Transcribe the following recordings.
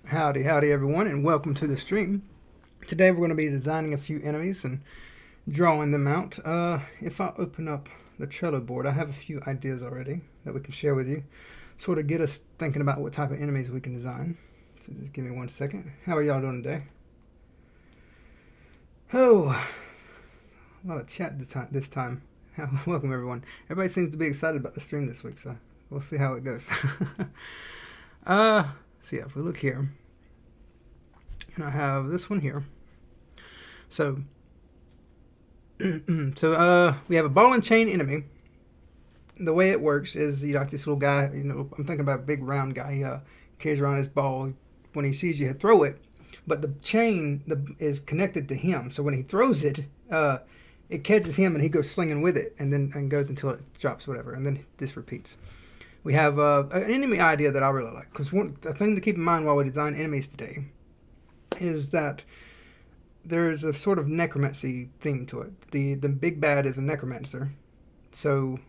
Howdy, howdy everyone, and welcome to the stream. Today we're going to be designing a few enemies and drawing them out. If I open up the Trello board, I have a few ideas already that we can share with you. Sort of get us thinking about what type of enemies we can design. So just give me 1 second. How are y'all doing today? Oh, a lot of chat this time. Welcome everyone. Everybody seems to be excited about the stream this week, so we'll see how it goes. So yeah, if we look here, and I have this one here. So, we have a ball and chain enemy. The way it works is, you know, this little guy, you know, I'm thinking about a big round guy. He carries around his ball. When he sees you, throw it. But the chain is connected to him. So when he throws it, it catches him and he goes slinging with it and goes until it drops, whatever. And then this repeats. We have an enemy idea that I really like. Because a thing to keep in mind while we design enemies today is that there's a sort of necromancy theme to it. The big bad is a necromancer. So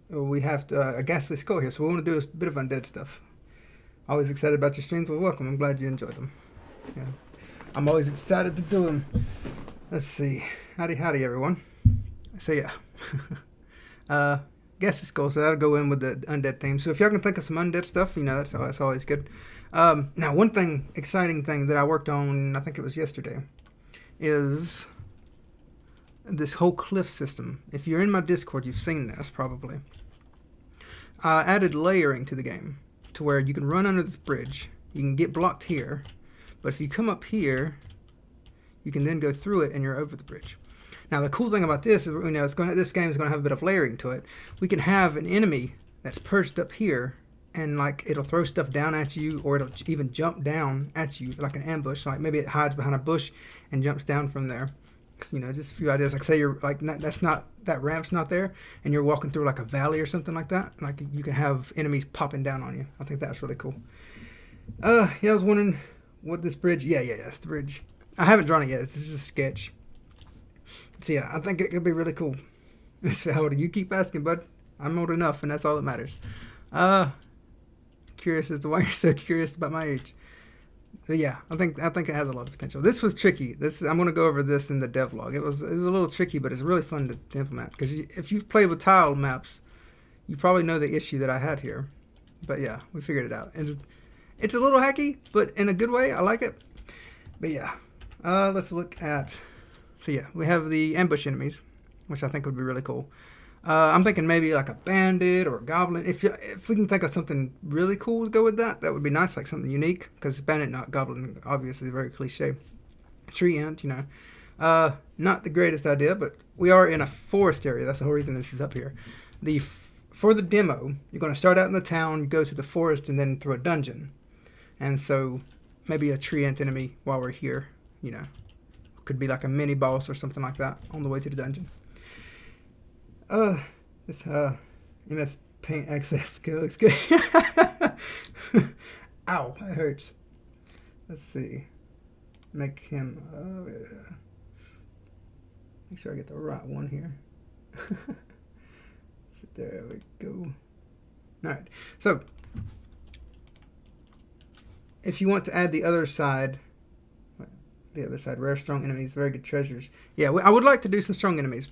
we have a ghastly skull here. So we want to do a bit of undead stuff. Always excited about your streams. Well, welcome. I'm glad you enjoyed them. Yeah. I'm always excited to do them. Let's see. Howdy, howdy, everyone. So, yeah. Ghastly skull. So that'll go in with the undead theme. So if y'all can think of some undead stuff, you know, that's always good. Now, one exciting thing that I worked on, I think it was yesterday, is this whole cliff system. If you're in my Discord, you've seen this probably. I added layering to the game to where you can run under this bridge. You can get blocked here, but if you come up here, you can then go through it and you're over the bridge. Now, the cool thing about this is, you know, this game is going to have a bit of layering to it. We can have an enemy that's perched up here, and like it'll throw stuff down at you, or it'll even jump down at you like an ambush. Like maybe it hides behind a bush and jumps down from there. You know, just a few ideas. Like say you're like that ramp's not there, and you're walking through like a valley or something like that. Like you can have enemies popping down on you. I think that's really cool. Yeah, I was wondering what this bridge. Yeah, it's the bridge. I haven't drawn it yet. It's just a sketch. So yeah, I think it could be really cool. How old are you? Keep asking, bud. I'm old enough, and that's all that matters. Curious as to why you're so curious about my age. But yeah, I think it has a lot of potential. This was tricky. I'm going to go over this in the devlog. It was a little tricky, but it's really fun to implement. Because if you've played with tile maps, you probably know the issue that I had here. But yeah, we figured it out. And it's a little hacky, but in a good way. I like it. But yeah, let's look at. So yeah, we have the ambush enemies, which I think would be really cool. I'm thinking maybe like a bandit or a goblin. If we can think of something really cool to go with that, that would be nice, like something unique. Because bandit, not goblin, obviously very cliche. Tree ant, you know. Not the greatest idea, but we are in a forest area. That's the whole reason this is up here. For the demo, you're going to start out in the town, go to the forest, and then through a dungeon. And so maybe a tree ant enemy while we're here, you know. Could be like a mini boss or something like that on the way to the dungeon. This MS Paint access skill looks good. Ow, that hurts. Let's see. Make him, make sure I get the right one here. So there we go. Alright, so if you want to add the other side, rare strong enemies, very good treasures. Yeah, I would like to do some strong enemies.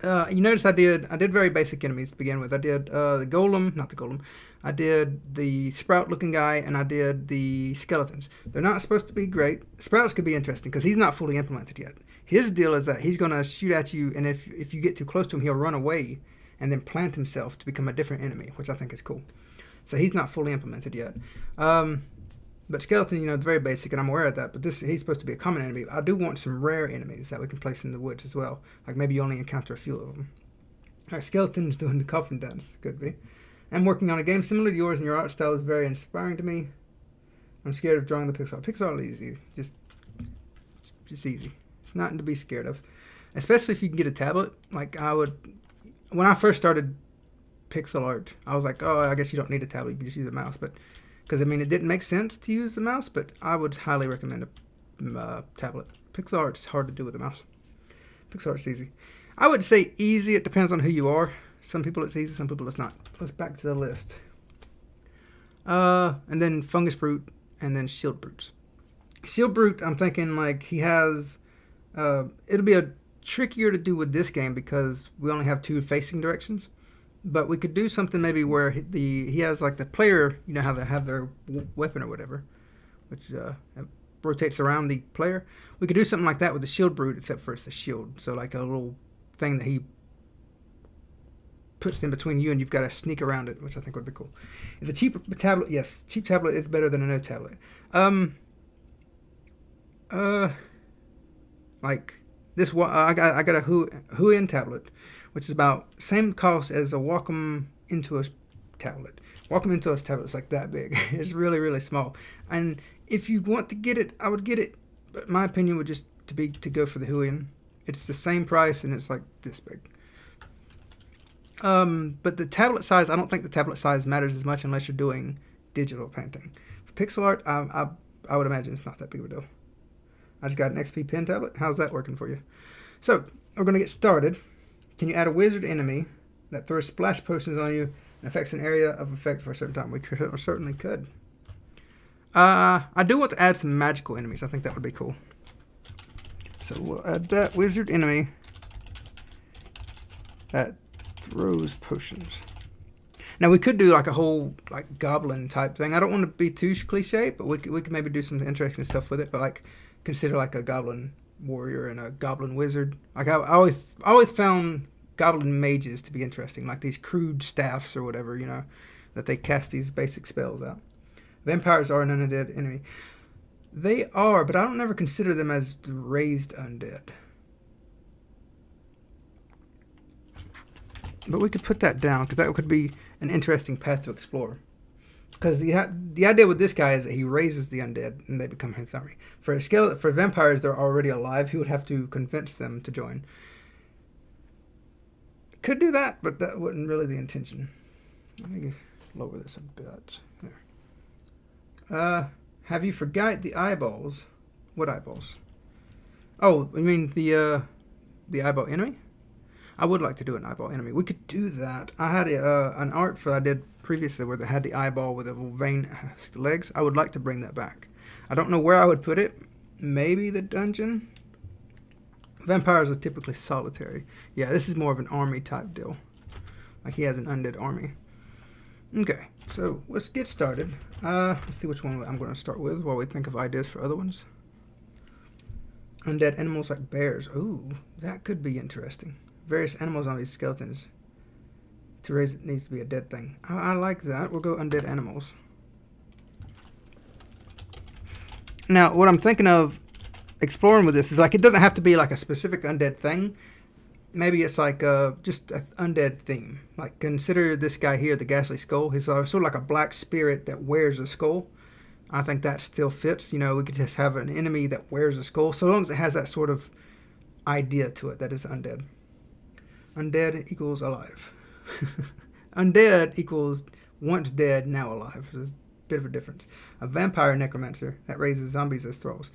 You notice I did very basic enemies to begin with. I did the golem, not the golem. I did the sprout looking guy, and I did the skeletons. They're not supposed to be great. Sprouts could be interesting because he's not fully implemented yet. His deal is that he's going to shoot at you, and if you get too close to him, he'll run away and then plant himself to become a different enemy, which I think is cool. So he's not fully implemented yet. But skeleton, you know, very basic, and I'm aware of that. But he's supposed to be a common enemy. I do want some rare enemies that we can place in the woods as well. Like maybe you only encounter a few of them. Alright, skeleton's doing the coffin dance. Could be. I'm working on a game similar to yours, and your art style is very inspiring to me. I'm scared of drawing the pixel. Pixel is easy. Just easy. It's nothing to be scared of. Especially if you can get a tablet. Like when I first started pixel art, I was like, oh, I guess you don't need a tablet. You can just use a mouse. But because, I mean, it didn't make sense to use the mouse, but I would highly recommend a tablet. Pixel art is hard to do with a mouse. Pixel art's easy. I would say easy. It depends on who you are. Some people it's easy, some people it's not. Let's back to the list. And then fungus brute, and then shield brutes. Shield brute, I'm thinking like he has. It'll be trickier to do with this game because we only have two facing directions. But we could do something maybe where he has like the player, you know how they have their weapon or whatever, which rotates around the player. We could do something like that with the shield brute, except for it's the shield. So like a little thing that he puts in between you and you've got to sneak around it, which I think would be cool. Is a cheap tablet? Yes, cheap tablet is better than a no tablet. Like this one, I got a Huion tablet, which is about same cost as a Wacom Intuos tablet. Wacom Intuos tablet is like that big. It's really, really small. And if you want to get it, I would get it. But my opinion would just to go for the Huion. It's the same price and it's like this big. But the tablet size, I don't think the tablet size matters as much unless you're doing digital painting. For pixel art, I would imagine it's not that big of a deal. I just got an XP pen tablet. How's that working for you? So, we're going to get started. Can you add a wizard enemy that throws splash potions on you and affects an area of effect for a certain time? We certainly could. I do want to add some magical enemies. I think that would be cool. So we'll add that wizard enemy that throws potions. Now we could do like a whole like goblin type thing. I don't want to be too cliche, but we could maybe do some interesting stuff with it. But like consider like a goblin warrior and a goblin wizard. Like I always found goblin mages to be interesting, like these crude staffs or whatever, you know, that they cast these basic spells out. Vampires are an undead enemy. They are, but I don't never consider them as raised undead. But we could put that down because that could be an interesting path to explore. Because the idea with this guy is that he raises the undead and they become his army. For vampires, they're already alive. He would have to convince them to join. Could do that, but that wasn't really the intention. Let me lower this a bit. There. Have you forgot the eyeballs? What eyeballs? Oh, you mean the eyeball enemy? I would like to do an eyeball enemy. We could do that. I had an art for I did previously where they had the eyeball with the little vein legs. I would like to bring that back. I don't know where I would put it. Maybe the dungeon? Vampires are typically solitary. Yeah, this is more of an army type deal. Like he has an undead army. Okay, so let's get started. Let's see which one I'm going to start with while we think of ideas for other ones. Undead animals like bears. Ooh, that could be interesting. Various animals on these skeletons. To raise it needs to be a dead thing. I like that. We'll go undead animals. Now, what I'm thinking of exploring with this is like it doesn't have to be like a specific undead thing. Maybe it's like just an undead theme. Like consider this guy here, the ghastly skull. He's sort of like a black spirit that wears a skull. I think that still fits. You know, we could just have an enemy that wears a skull, so long as it has that sort of idea to it that is undead. Undead equals alive. Undead equals once dead, now alive. There's a bit of a difference. A vampire necromancer that raises zombies as thralls.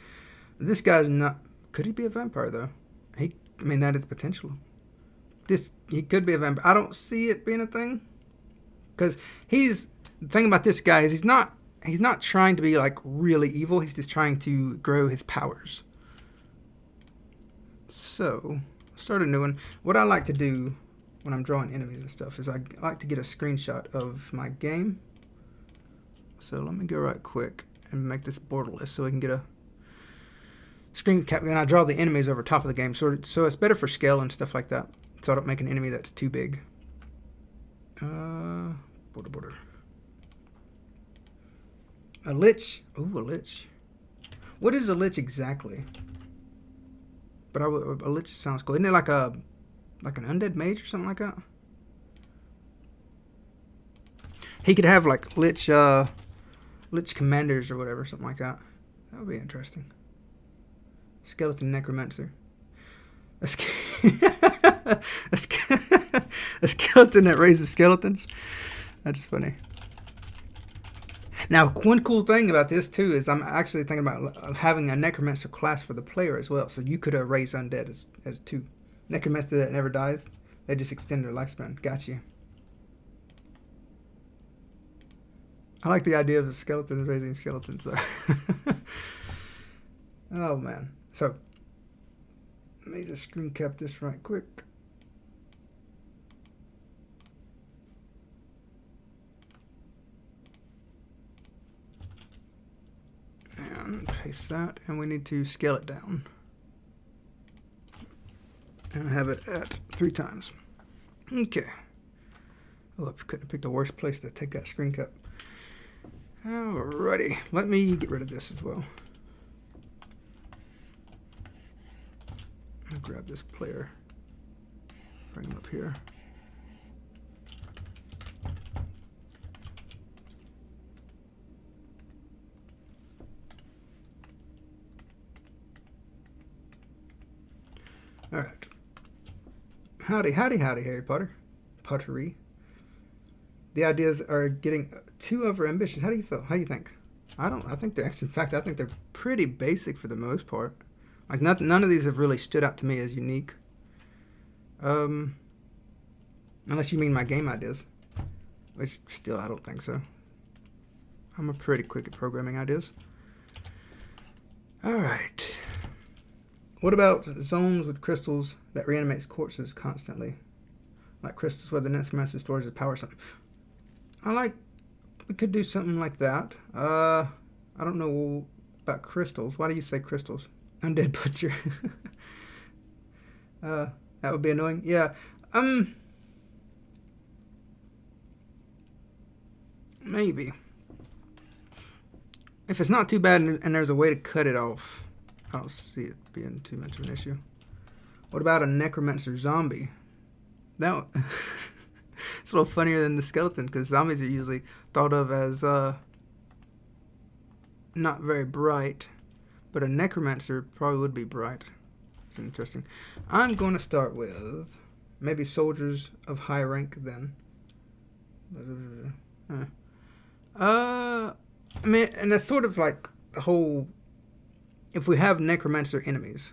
This guy's not... Could he be a vampire, though? I mean, that is potential. He could be a vampire. I don't see it being a thing. Because the thing about this guy is he's not trying to be, like, really evil. He's just trying to grow his powers. So, start a new one. What I like to do when I'm drawing enemies and stuff is I like to get a screenshot of my game. So let me go right quick and make this borderless so we can get a screen cap. And I draw the enemies over top of the game, so it's better for scale and stuff like that. So I don't make an enemy that's too big. Border. A lich. Ooh, a lich. What is a lich exactly? But a lich sounds cool. Isn't it like an undead mage or something like that? He could have like lich commanders or whatever, something like that. That would be interesting. Skeleton necromancer. A skeleton that raises skeletons. That's funny. Now, one cool thing about this too is I'm actually thinking about having a necromancer class for the player as well. So you could raise undead as two. Necromancer that never dies. They just extend their lifespan. Got you. I like the idea of the skeletons raising skeletons though. Oh man. So let me just screen cap this right quick. And paste that, and we need to scale it down. And I have it at 3 times. Okay. Oh, I couldn't have picked the worst place to take that screen cap. Alrighty. Let me get rid of this as well. I'll grab this player. Bring him up here. Alright. Howdy, Harry Potter. Pottery. The ideas are getting too overambitious. How do you feel? How do you think? I think they're actually, in fact, I think they're pretty basic for the most part. Like, none of these have really stood out to me as unique. Unless you mean my game ideas. Which, still, I don't think so. I'm pretty quick at programming ideas. Alright. What about zones with crystals that reanimates corpses constantly? Like crystals where the necromancer stores his power or something. We could do something like that. I don't know about crystals. Why do you say crystals? Undead butcher. That would be annoying. Yeah. Maybe. If it's not too bad and there's a way to cut it off, I don't see it being too much of an issue. What about a necromancer zombie? That it's a little funnier than the skeleton because zombies are usually thought of as not very bright, but a necromancer probably would be bright. It's interesting. I'm going to start with maybe soldiers of high rank then. I mean, and it's sort of like the whole. If we have necromancer enemies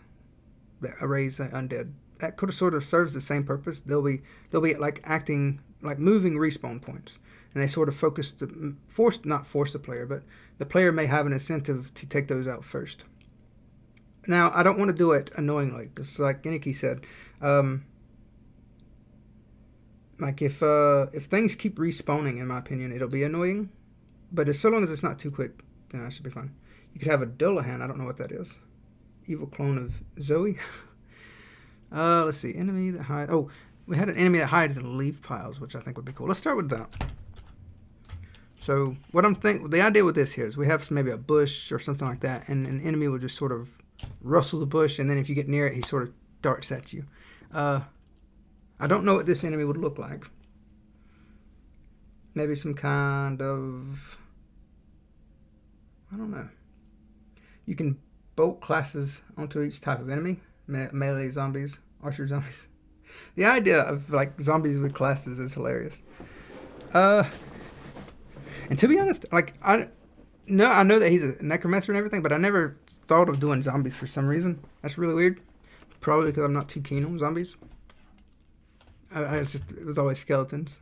that raise undead, that could have sort of serves the same purpose. They'll be like acting like moving respawn points, and they sort of not force the player, but the player may have an incentive to take those out first. Now, I don't want to do it annoyingly, because like Iniki said, like if things keep respawning, in my opinion, it'll be annoying. But so long as it's not too quick, then that should be fine. You could have a Dullahan. I don't know what that is. Evil clone of Zoe. Let's see. Enemy that hides. Oh, we had an enemy that hides in leaf piles, which I think would be cool. Let's start with that. So what the idea with this here is we have maybe a bush or something like that, and an enemy will just sort of rustle the bush, and then if you get near it, he sort of darts at you. I don't know what this enemy would look like. Maybe some kind of, I don't know. You can bolt classes onto each type of enemy. Melee zombies, archer zombies. The idea of like zombies with classes is hilarious. And to be honest, like I know that he's a necromancer and everything, but I never thought of doing zombies for some reason. That's really weird. Probably because I'm not too keen on zombies. It was always skeletons.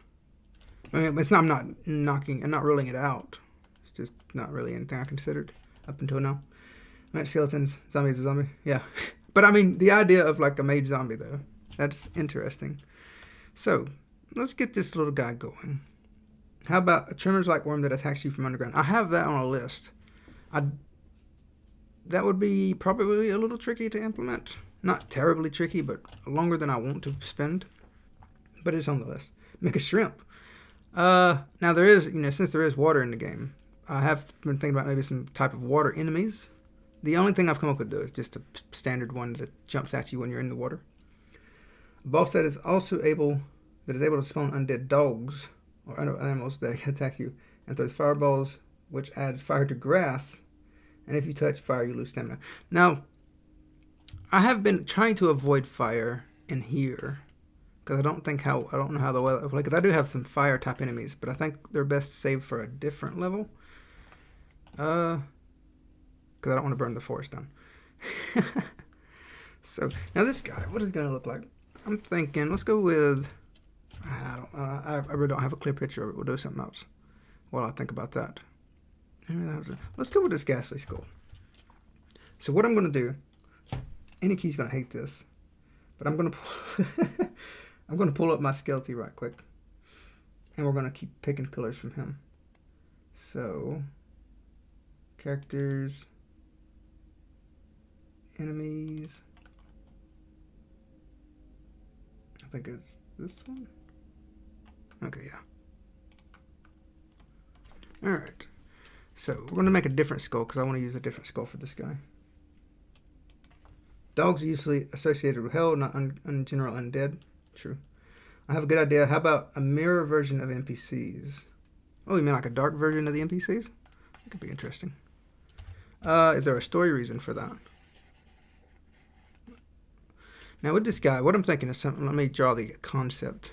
I mean, I'm not ruling it out. It's just not really anything I considered up until now. I mean, skeletons, zombies, a zombie, yeah. But I mean, the idea of like a mage zombie though, that's interesting. So let's get this little guy going. How about a tremors-like worm that attacks you from underground? I have that on a list. That would be probably a little tricky to implement. Not terribly tricky, but longer than I want to spend. But it's on the list. Make a shrimp. Now there is, since there is water in the game, I have been thinking about maybe some type of water enemies. The only thing I've come up with though is just a standard one that jumps at you when you're in the water. A boss that is able to spawn undead dogs or other animals that attack you and throws fireballs, which adds fire to grass. And if you touch fire, you lose stamina. Now, I have been trying to avoid fire in here because I don't know how the weather. Because I do have some fire type enemies, but I think they're best saved for a different level. Because I don't want to burn the forest down. So now this guy, what is he gonna look like? I'm thinking, let's go with. I really don't have a clear picture of it. We'll do something else while I think about that. Let's go with this ghastly skull. So what I'm going to do, Iniki's going to hate this, but I'm going to pull up my skeleton right quick, and we're going to keep picking colors from him. So, characters, enemies, I think it's this one. Okay, yeah. Alright. So, we're going to make a different skull because I want to use a different skull for this guy. Dogs are usually associated with hell, not general undead. True. I have a good idea. How about a mirror version of NPCs? Oh, you mean like a dark version of the NPCs? That could be interesting. Is there a story reason for that? Now with this guy, what I'm thinking is something. Let me draw the concept.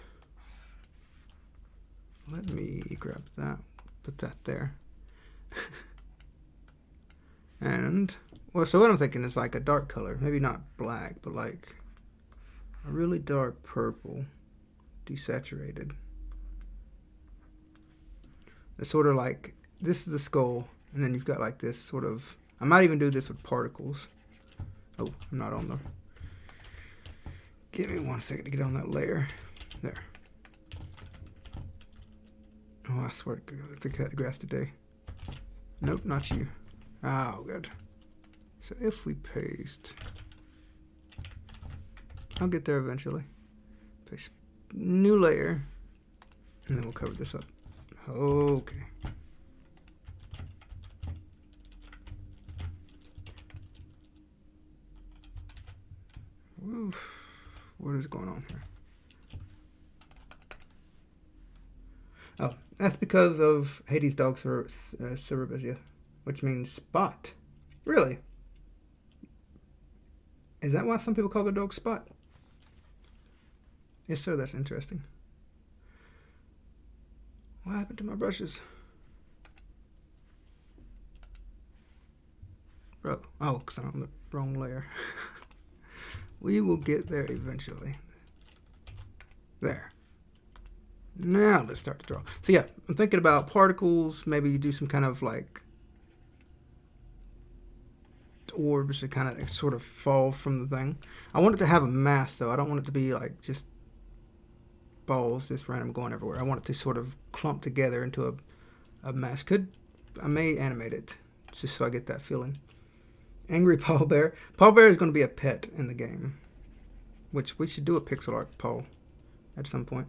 Let me grab that. Put that there. And, well, so what I'm thinking is like a dark color. Maybe not black, but like a really dark purple. Desaturated. It's sort of like, this is the skull, and then you've got like this sort of, I might even do this with particles. Oh, I'm not on the, give me 1 second to get on that layer. There. Oh, I swear to God, I think I had grass today. Nope, not you. Oh, good. So if we paste, I'll get there eventually. Paste new layer, and then we'll cover this up. Okay. Oof. What is going on here? Oh, that's because of Hades' dog Cerebus, which means spot. Really? Is that why some people call their dog Spot? If so, that's interesting. What happened to my brushes? Bro, oh, because I'm on the wrong layer. We will get there eventually. There. Now let's start to draw. So yeah, I'm thinking about particles. Maybe you do some kind of like orbs that kind of sort of fall from the thing. I want it to have a mass though. I don't want it to be like just balls just random going everywhere. I want it to sort of clump together into a mass. I may animate it just so I get that feeling. Angry Paul Bear. Paul Bear is going to be a pet in the game, which we should do a pixel art Paul. at some point.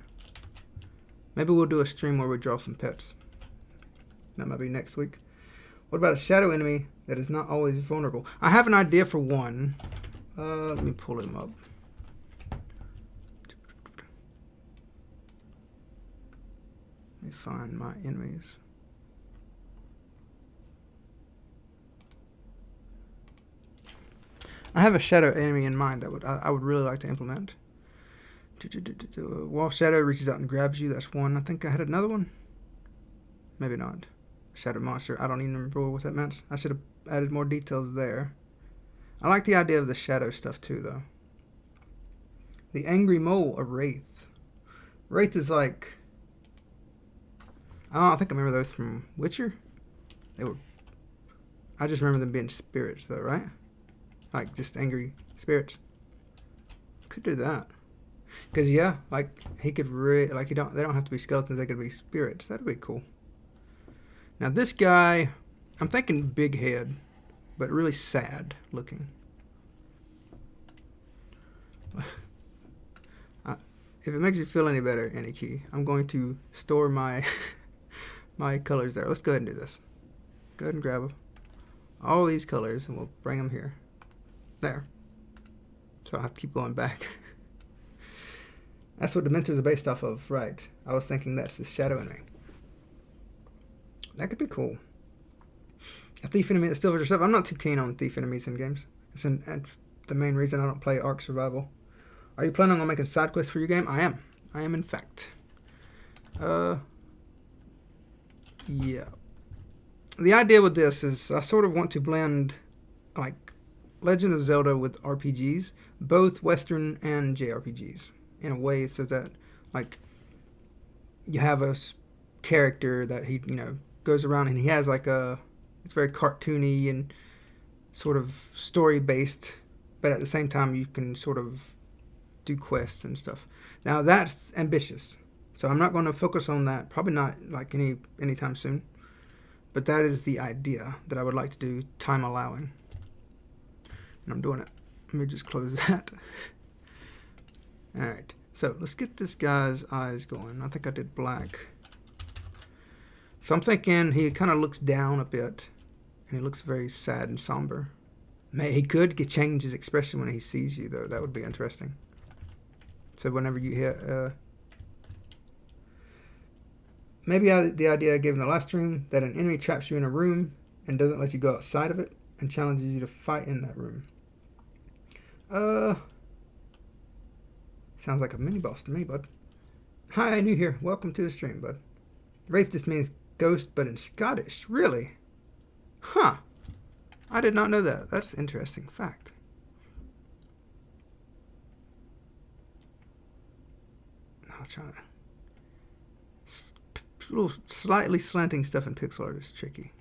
Maybe we'll do a stream where we draw some pets. That might be next week. What about a shadow enemy that is not always vulnerable? I have an idea for one. Let me pull him up. Let me find my enemies. I have a shadow enemy in mind that I would really like to implement. Wall shadow reaches out and grabs you. That's one. I think I had another one. Maybe not. Shadow monster. I don't even remember what that meant. I should have added more details there. I like the idea of the shadow stuff too, though. The angry mole, a wraith. Wraith is like, I think I remember those from Witcher. They were. I just remember them being spirits, though, right? Like just angry spirits. Could do that. Cause yeah, like he could like they don't have to be skeletons. They could be spirits. That'd be cool. Now this guy, I'm thinking big head, but really sad looking. If it makes you feel any better, any key, I'm going to store my my colors there. Let's go ahead and do this. Go ahead and grab all these colors, and we'll bring them here. There. So I have to keep going back. That's what Dementors are based off of, right? I was thinking that's the shadow enemy. That could be cool. A thief enemy that still yourself. I'm not too keen on thief enemies in games. It's the main reason I don't play Ark Survival. Are you planning on making side quests for your game? I am. I am, in fact. Yeah. The idea with this is I sort of want to blend, like, Legend of Zelda with RPGs, both Western and JRPGs, in a way so that, like, you have a character that he, goes around and he has, like, it's very cartoony and sort of story-based, but at the same time you can sort of do quests and stuff. Now that's ambitious, so I'm not going to focus on that, probably not like anytime soon, but that is the idea that I would like to do, time allowing, and I'm doing it. Let me just close that. Alright, so let's get this guy's eyes going. I think I did black, so I'm thinking he kind of looks down a bit and he looks very sad and somber. He could change his expression when he sees you, though. That would be interesting. So whenever you hear, maybe the idea I gave in the last stream, that an enemy traps you in a room and doesn't let you go outside of it and challenges you to fight in that room. Sounds like a mini boss to me, bud. Hi, new here. Welcome to the stream, bud. Wraith just means ghost, but in Scottish. Really? Huh. I did not know that. That's an interesting fact. I'll try to. Little slightly slanting stuff in pixel art is tricky.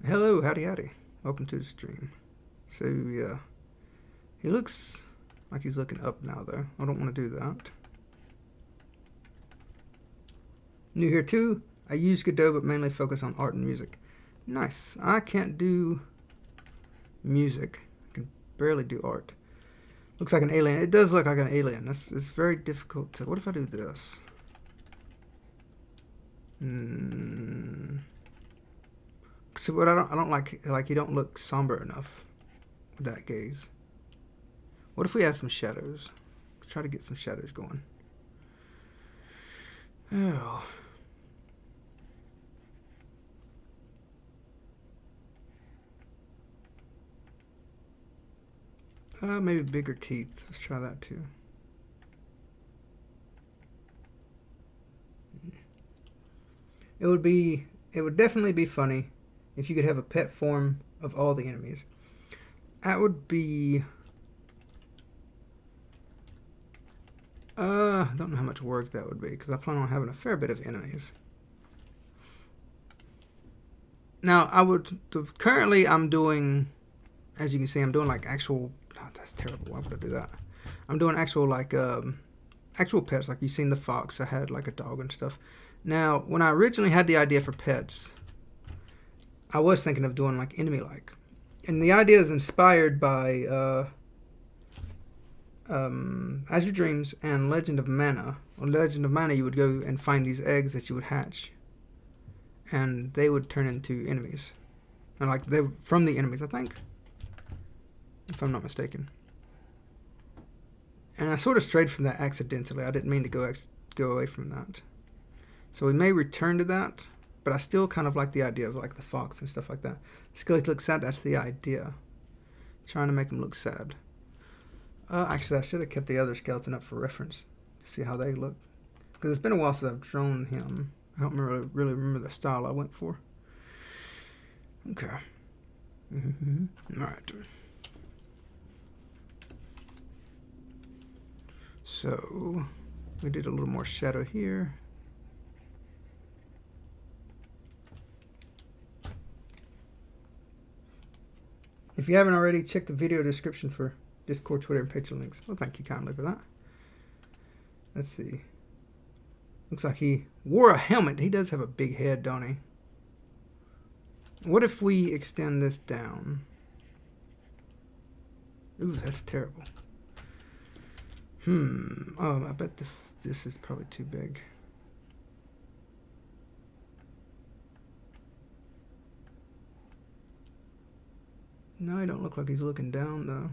Hello, howdy. Welcome to the stream. So, yeah. He looks like he's looking up now, though. I don't want to do that. New here, too. I use Godot, but mainly focus on art and music. Nice. I can't do music. I can barely do art. Looks like an alien. It does look like an alien. It's very difficult to... What if I do this? So what I don't like you don't look somber enough with that gaze. What if we add some shadows? Let's try to get some shadows going. Oh. Maybe bigger teeth. Let's try that too. It would definitely be funny if you could have a pet form of all the enemies. That would be... I don't know how much work that would be, because I plan on having a fair bit of enemies. Now, currently I'm doing, as you can see, I'm doing like actual... Oh, that's terrible. Why would I do that? I'm doing actual like actual pets. Like you've seen the fox. I had like a dog and stuff. Now, when I originally had the idea for pets, I was thinking of doing like enemy-like. And the idea is inspired by As Your Dreams and Legend of Mana. On Legend of Mana, you would go and find these eggs that you would hatch, and they would turn into enemies. And like they from the enemies, I think, if I'm not mistaken. And I sort of strayed from that accidentally. I didn't mean to go away from that. So we may return to that, but I still kind of like the idea of like the fox and stuff like that. Skellies look sad. That's the idea. Trying to make them look sad. Actually, I should have kept the other skeleton up for reference to see how they look, because it's been a while since I've drawn him. I don't really remember the style I went for. Okay. All right. So we did a little more shadow here. If you haven't already, check the video description for Discord, Twitter, and Patreon links. Well, thank you kindly for that. Let's see. Looks like he wore a helmet. He does have a big head, don't he? What if we extend this down? Ooh, that's terrible. Oh, I bet this is probably too big. No, he don't look like he's looking down, though.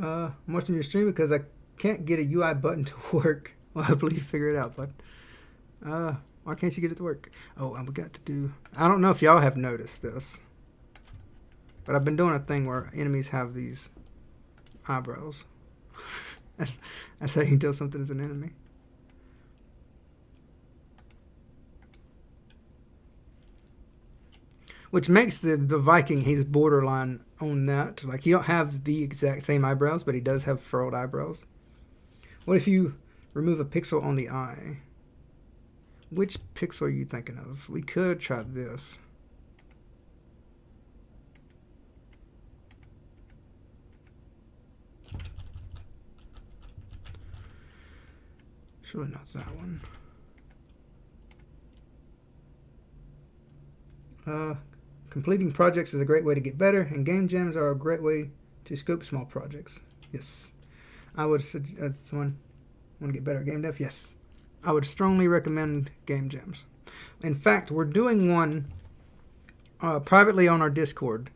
I'm watching your stream because I can't get a UI button to work. Well, I believe you figure it out, but why can't you get it to work? Oh, and we got to do... I don't know if y'all have noticed this, but I've been doing a thing where enemies have these eyebrows. That's how you can tell something is an enemy. Which makes the Viking, he's borderline on that. Like, you don't have the exact same eyebrows, but he does have furrowed eyebrows. What if you remove a pixel on the eye? Which pixel are you thinking of? We could try this. Surely not that one. Completing projects is a great way to get better, and game jams are a great way to scope small projects. Yes. I would suggest someone want to get better at game dev? Yes. I would strongly recommend game jams. In fact, we're doing one privately on our Discord.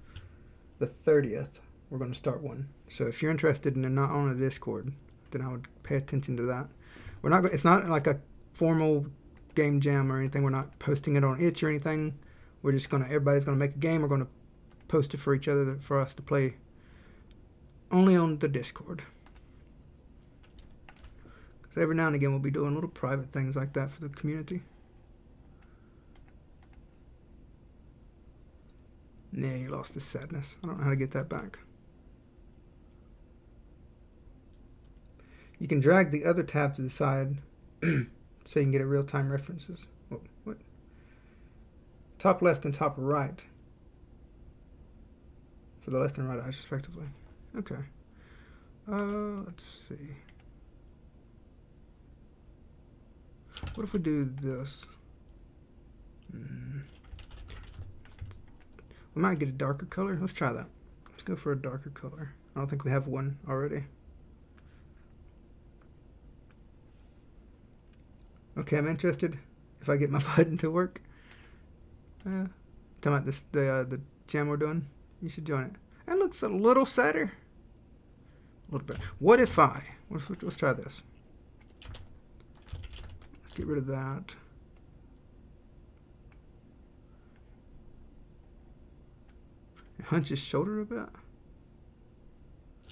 The 30th, we're going to start one. So if you're interested and not on a Discord, then I would pay attention to that. We're not. It's not like a formal game jam or anything. We're not posting it on itch or anything. We're just everybody's gonna make a game. We're gonna post it for each other for us to play only on the Discord. Because every now and again we'll be doing little private things like that for the community. Nah, he lost his sadness. I don't know how to get that back. You can drag the other tab to the side so you can get a real-time references. Oh, what? Top left and top right for the left and right eyes respectively. Okay. Let's see. What if we do this? We might get a darker color. Let's try that. Let's go for a darker color. I don't think we have one already. Okay, I'm interested if I get my button to work. Talking about this, the jam we're doing. You should join it. It looks a little sadder. A little bit. What if let's try this. Let's get rid of that. Hunch his shoulder a bit.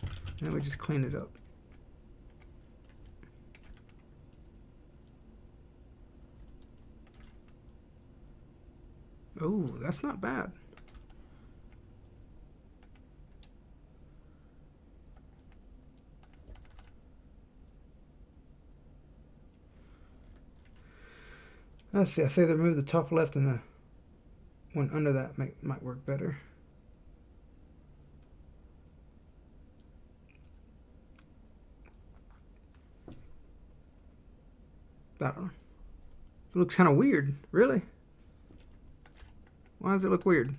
And then we just clean it up. Oh, that's not bad. Let's see. I say they remove the top left and the one under that might work better. I don't know. It looks kind of weird. Really? Why does it look weird?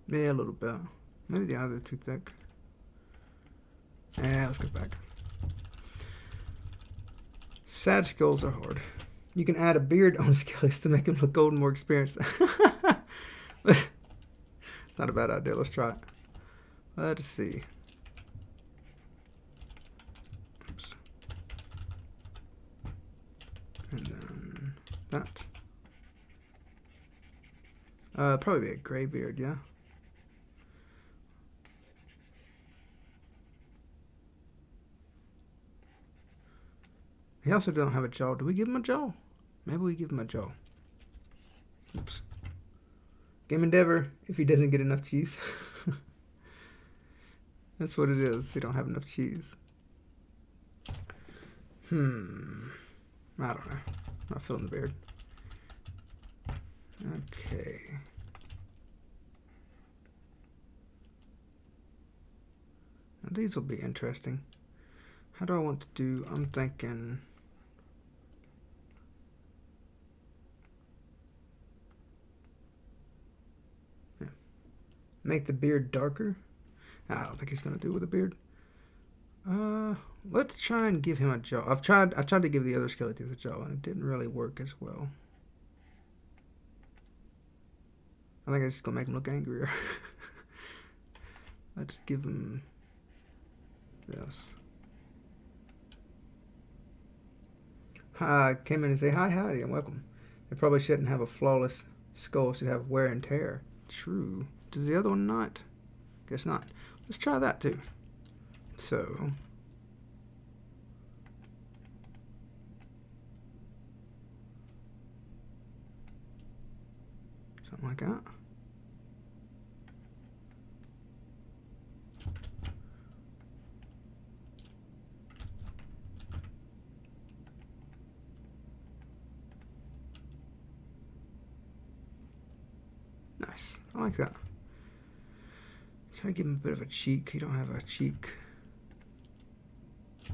Yeah, a little bit. Maybe the eyes are too thick. Yeah, let's go back. Sad skulls are hard. You can add a beard on skellies to make him look old and more experienced. It's not a bad idea. Let's try it. Let's see. Oops. And then that. Probably be a gray beard, yeah. He also don't have a jaw. Do we give him a jaw? Maybe we give him a jaw. Oops. Game Endeavor, if he doesn't get enough cheese. That's what it is. He don't have enough cheese. I don't know. Not feeling the beard. Okay. Now these will be interesting. How do I want to do? I'm thinking. Yeah. Make the beard darker. I don't think he's gonna do it with a beard. Let's try and give him a jaw. I tried to give the other skeletons a jaw, and it didn't really work as well. I think it's just gonna make him look angrier. Let's give him this. Hi, came in and say hi, howdy, and welcome. They probably shouldn't have a flawless skull. Should have wear and tear. True. Does the other one not? Guess not. Let's try that too. So. Something like that. Nice. I like that. Try to give him a bit of a cheek. He don't have a cheek.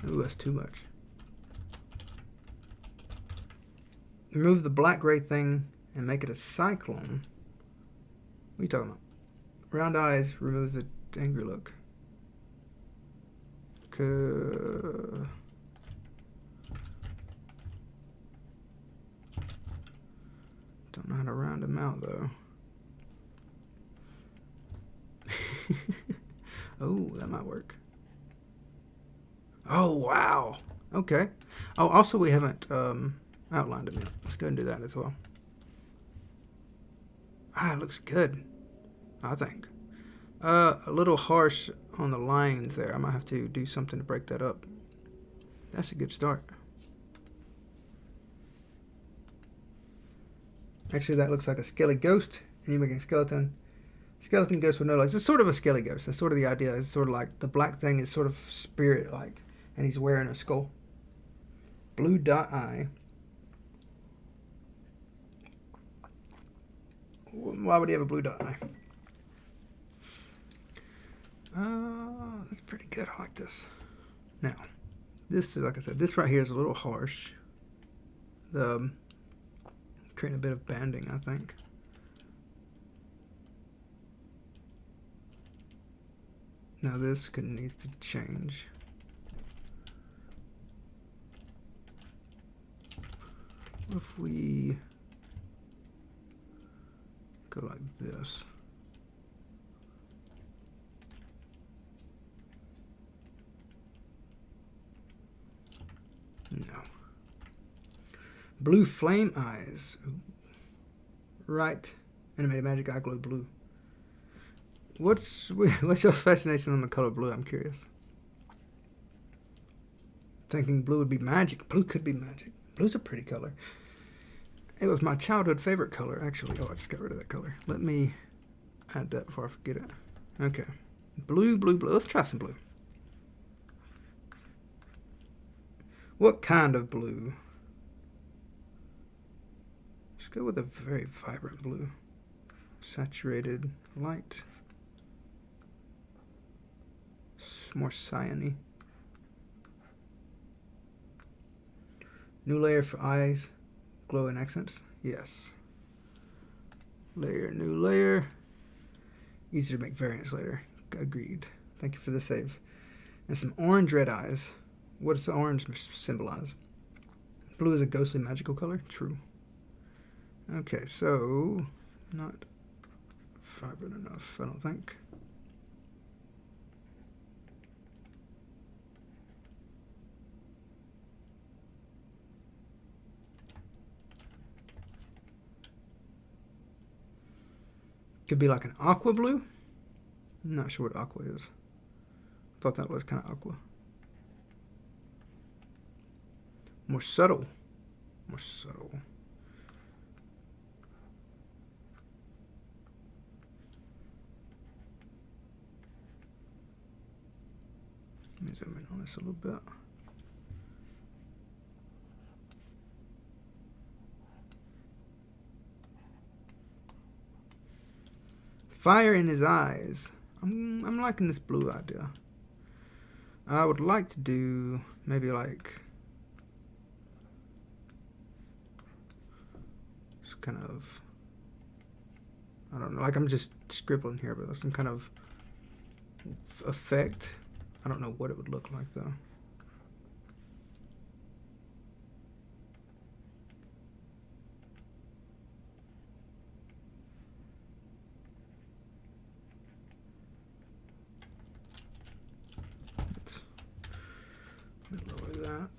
Ooh, that's too much. Remove the black gray thing and make it a cyclone. What are you talking about? Round eyes, remove the angry look. Don't know how to round him out though. Oh, that might work. Oh, wow. Okay. Oh, also we haven't outlined him yet. Let's go and do that as well. Ah, it looks good, I think. A little harsh on the lines there. I might have to do something to break that up. That's a good start. Actually, that looks like a skelly ghost, and you're making a skeleton. Skeleton ghost with no legs. It's sort of a skelly ghost. That's sort of the idea. It's sort of like the black thing is sort of spirit-like, and he's wearing a skull. Blue dot eye. Why would he have a blue dot eye? That's pretty good. I like this. Now, this is, like I said, this right here is a little harsh. Creating a bit of banding, I think. Now this needs to change. What if we go like this? No. Blue flame eyes. Ooh. Right. Animated magic eye glow blue. What's your fascination on the color blue? I'm curious. Thinking blue would be magic. Blue could be magic. Blue's a pretty color. It was my childhood favorite color, actually. Oh, I just got rid of that color. Let me add that before I forget it. Okay. Blue, blue, blue. Let's try some blue. What kind of blue? Let's go with a very vibrant blue. Saturated light. more cyan-y. New layer for eyes, glow and accents. Yes. Layer, new layer. Easier to make variants later. Agreed. Thank you for the save. And some orange red eyes. What does the orange symbolize? Blue is a ghostly magical color? True. Okay, so not vibrant enough, I don't think. Could be like an aqua blue. I'm not sure what aqua is. Thought that was kind of aqua. More subtle. More subtle. Let me zoom in on this a little bit. Fire in his eyes. I'm liking this blue idea. I would like to do maybe like just kind of, I don't know, like I'm just scribbling here, but some kind of effect. I don't know what it would look like though. Let me lower that.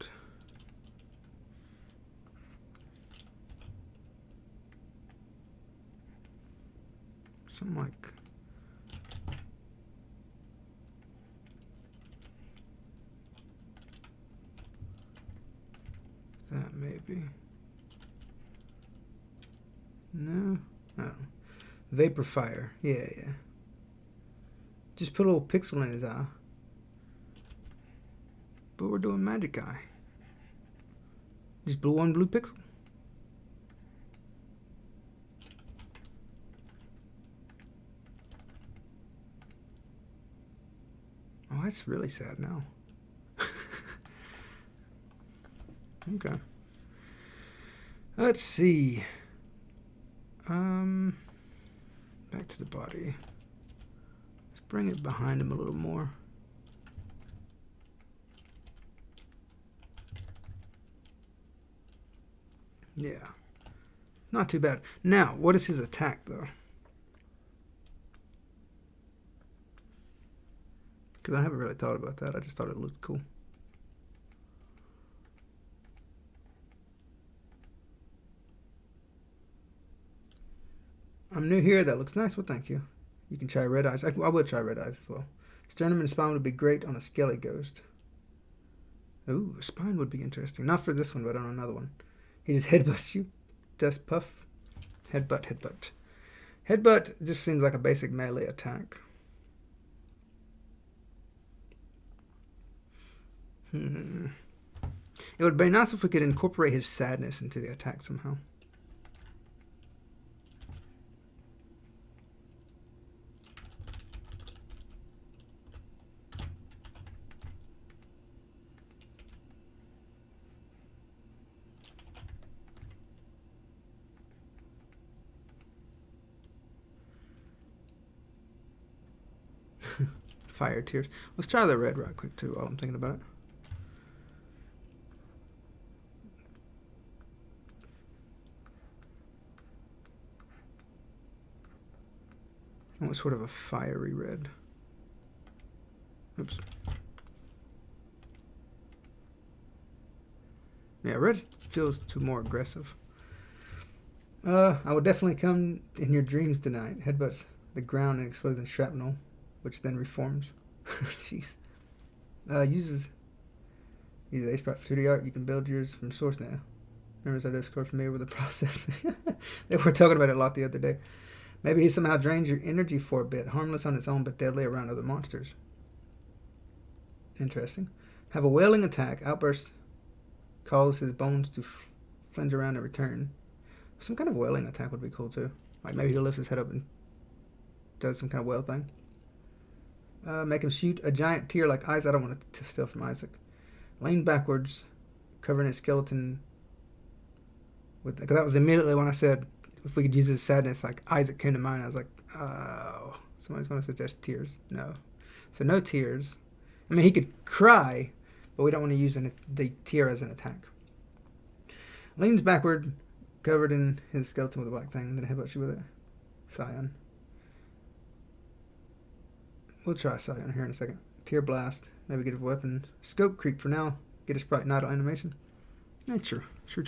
Something like that maybe. No. Oh. Vapor fire. Yeah. Just put a little pixel in his eye. But we're doing magic eye. Just one blue pixel. Oh, that's really sad now. Okay. Let's see. Back to the body. Let's bring it behind him a little more. Yeah. Not too bad. Now, what is his attack, though? Because I haven't really thought about that. I just thought it looked cool. I'm new here. That looks nice. Well, thank you. You can try red eyes. I will try red eyes as well. Sternum and spine would be great on a skelly ghost. Ooh, a spine would be interesting. Not for this one, but on another one. He just headbutts you. Dust puff. Headbutt. Headbutt just seems like a basic melee attack. It would be nice if we could incorporate his sadness into the attack somehow. Fire tears. Let's try the red right quick too while I'm thinking about it. I want sort of a fiery red. Oops. Yeah, red feels too more aggressive. I will definitely come in your dreams tonight. Headbutts the ground and explodes in shrapnel, which then reforms. Jeez. Uses AceProp for 2D art. You can build yours from source now. Members of Discord familiar with the process. They were talking about it a lot the other day. Maybe he somehow drains your energy for a bit, harmless on its own but deadly around other monsters. Interesting. Have a wailing attack. Outburst causes his bones to flinch around and return. Some kind of wailing attack would be cool too. Like maybe he lifts his head up and does some kind of wail thing. Make him shoot a giant tear like Isaac. I don't want to steal from Isaac. Lean backwards, covering his skeleton. Because that was immediately when I said if we could use his sadness, like Isaac came to mind. I was like, oh, somebody's going to suggest tears. No. So no tears. I mean, he could cry, but we don't want to use the tear as an attack. Leans backward, covered in his skeleton with a black thing. Then headbutts you with it. Scion. We'll try Scion here in a second. Tear blast. Maybe get a weapon. Scope creep for now. Get a sprite and idle animation. Yeah, sure. Sure.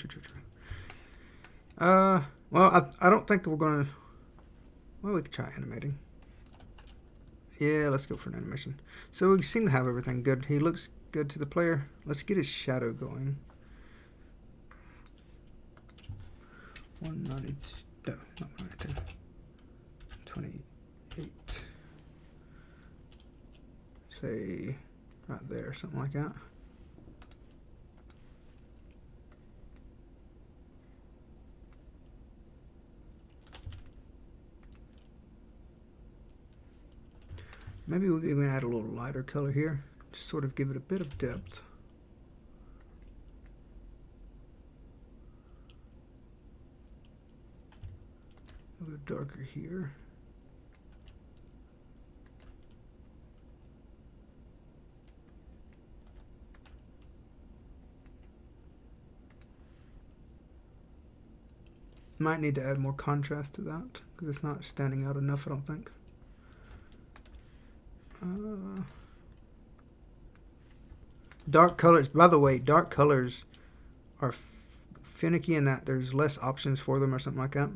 Well, I don't think we're going to... Well, we could try animating. Yeah, let's go for an animation. So we seem to have everything good. He looks good to the player. Let's get his shadow going. 192. No, not 192. 28. Say right there, something like that. Maybe we'll even add a little lighter color here, just sort of give it a bit of depth. A little darker here. Might need to add more contrast to that because it's not standing out enough, I don't think. Dark colors. By the way, dark colors are finicky in that there's less options for them or something like that.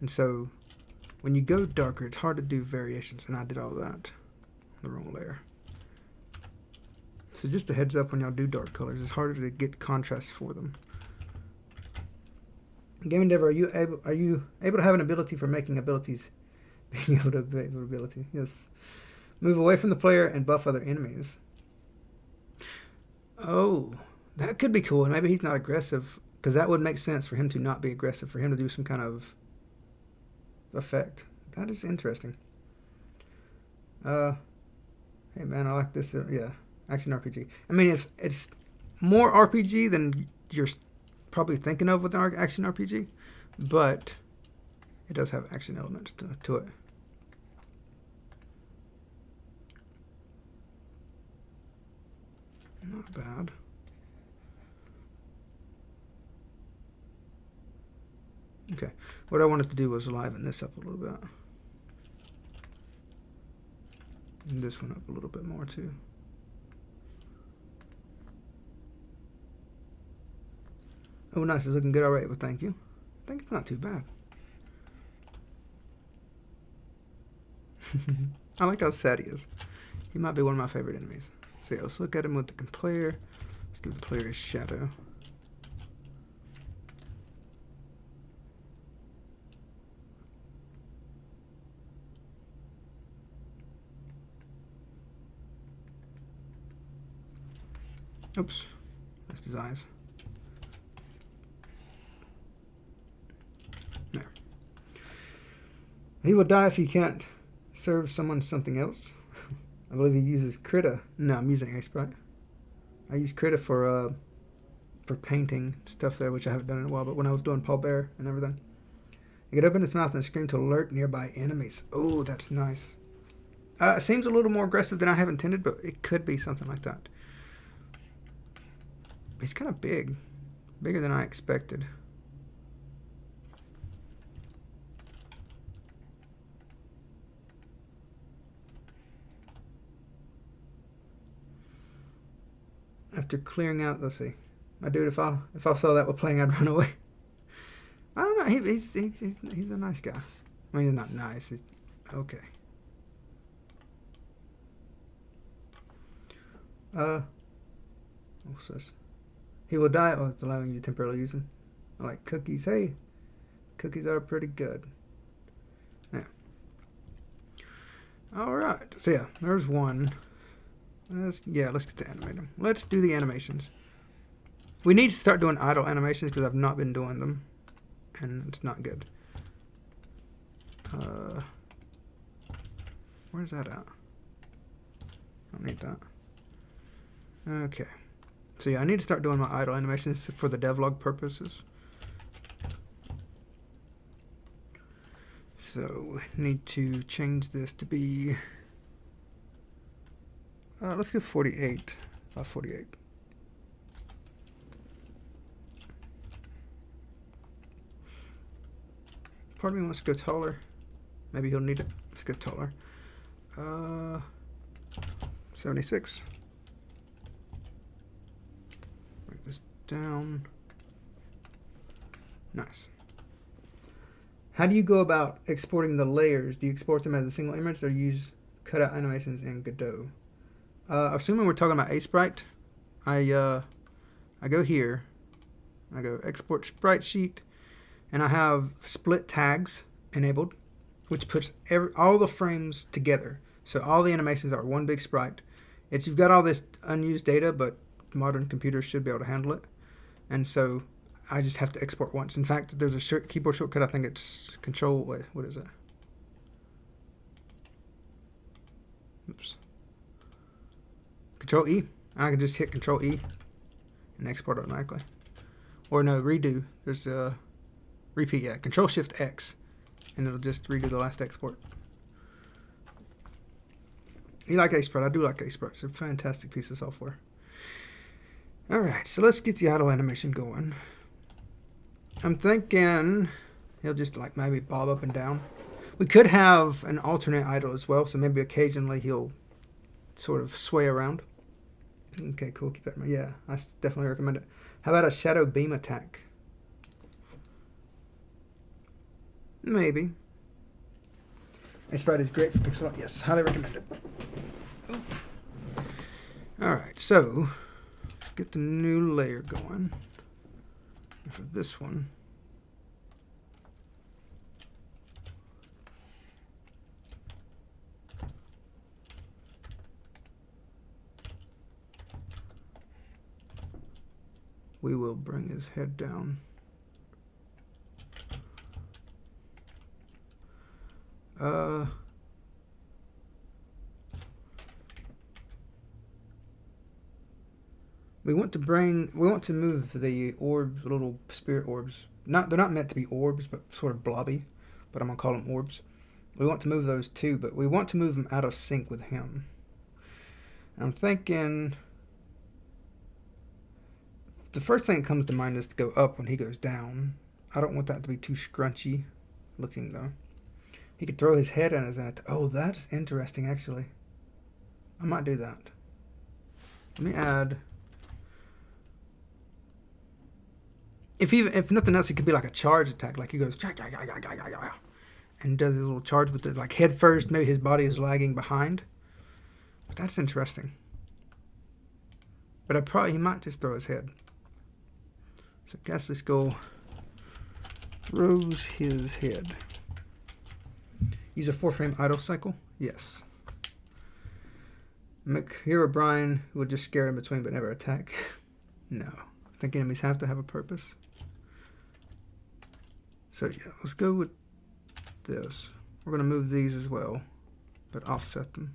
And so when you go darker, it's hard to do variations, and I did all that on the wrong layer. So just a heads up, when y'all do dark colors, it's harder to get contrast for them. Game Endeavor, are you able to have an ability for making abilities? Being able to be ability, yes. Move away from the player and buff other enemies. Oh, that could be cool. And maybe he's not aggressive, because that would make sense for him to not be aggressive, for him to do some kind of effect. That is interesting. Hey man, I like this. Yeah, action RPG. I mean, it's more RPG than you're probably thinking of with an action RPG, but it does have action elements to it. Not bad. Okay, what I wanted to do was liven this up a little bit. And this one up a little bit more too. Oh, nice. It's looking good already. Well, thank you. I think it's not too bad. I like how sad he is. He might be one of my favorite enemies. So yeah, let's look at him with the player. Let's give the player his shadow. Oops. That's his eyes. There. He will die if he can't serve someone something else. I believe he uses Krita. No, I'm using a sprite. I use Krita for painting stuff there, which I haven't done in a while, but when I was doing Paul Bear and everything. He could open his mouth and scream to alert nearby enemies. Oh, that's nice. It seems a little more aggressive than I have intended, but it could be something like that. He's kind of big. Bigger than I expected. After clearing out, let's see. My dude, if I saw that while playing, I'd run away. I don't know. He's a nice guy. I mean, he's not nice. He's okay. What's this? He will die. Oh, it's allowing you to temporarily use them. I like cookies. Hey, cookies are pretty good. Yeah. All right. So yeah, there's one. Let's get to animate them. Let's do the animations. We need to start doing idle animations because I've not been doing them, and it's not good. Where's that at? don't need that. Okay. So yeah, I need to start doing my idle animations for the devlog purposes. So need to change this to be, let's go 48, 48. Part of me wants to go taller. Maybe he'll need it. Let's go taller. 76. Break this down. Nice. How do you go about exporting the layers? Do you export them as a single image or use cutout animations in Godot? Assuming we're talking about a sprite, I go here, I go export sprite sheet, and I have split tags enabled, which puts all the frames together. So all the animations are one big sprite. You've got all this unused data, but modern computers should be able to handle it. And so I just have to export once. In fact, there's a keyboard shortcut. I think it's Control. Wait, what is it? Oops. Control E. I can just hit Control E and export automatically. Or no, redo. There's a repeat. Yeah, Control Shift X, and it'll just redo the last export. You like Asprite? I do like Asprite. It's a fantastic piece of software. All right, so let's get the idle animation going. I'm thinking he'll just like maybe bob up and down. We could have an alternate idle as well, so maybe occasionally he'll sort of sway around. Okay, cool. Keep that in mind. Yeah, I definitely recommend it. How about a shadow beam attack? Maybe. Asprite is great for pixel art. Yes, highly recommended. Alright, so get the new layer going. And for this one, we will bring his head down. We want to move the orbs, little spirit orbs. They're not meant to be orbs, but sort of blobby. But I'm gonna call them orbs. We want to move those too, but we want to move them out of sync with him. I'm thinking the first thing that comes to mind is to go up when he goes down. I don't want that to be too scrunchy looking though. He could throw his head in as an oh, that's interesting actually. I might do that. Let me add. If nothing else, it could be like a charge attack. Like he goes and does a little charge with the like head first. Maybe his body is lagging behind. But that's interesting. But he might just throw his head. So I guess let's go. Throws his head. Use a 4-frame idle cycle. Yes. Make Hero Brian who will just scare in between but never attack. No. I think enemies have to have a purpose. So yeah, let's go with this. We're going to move these as well, but offset them.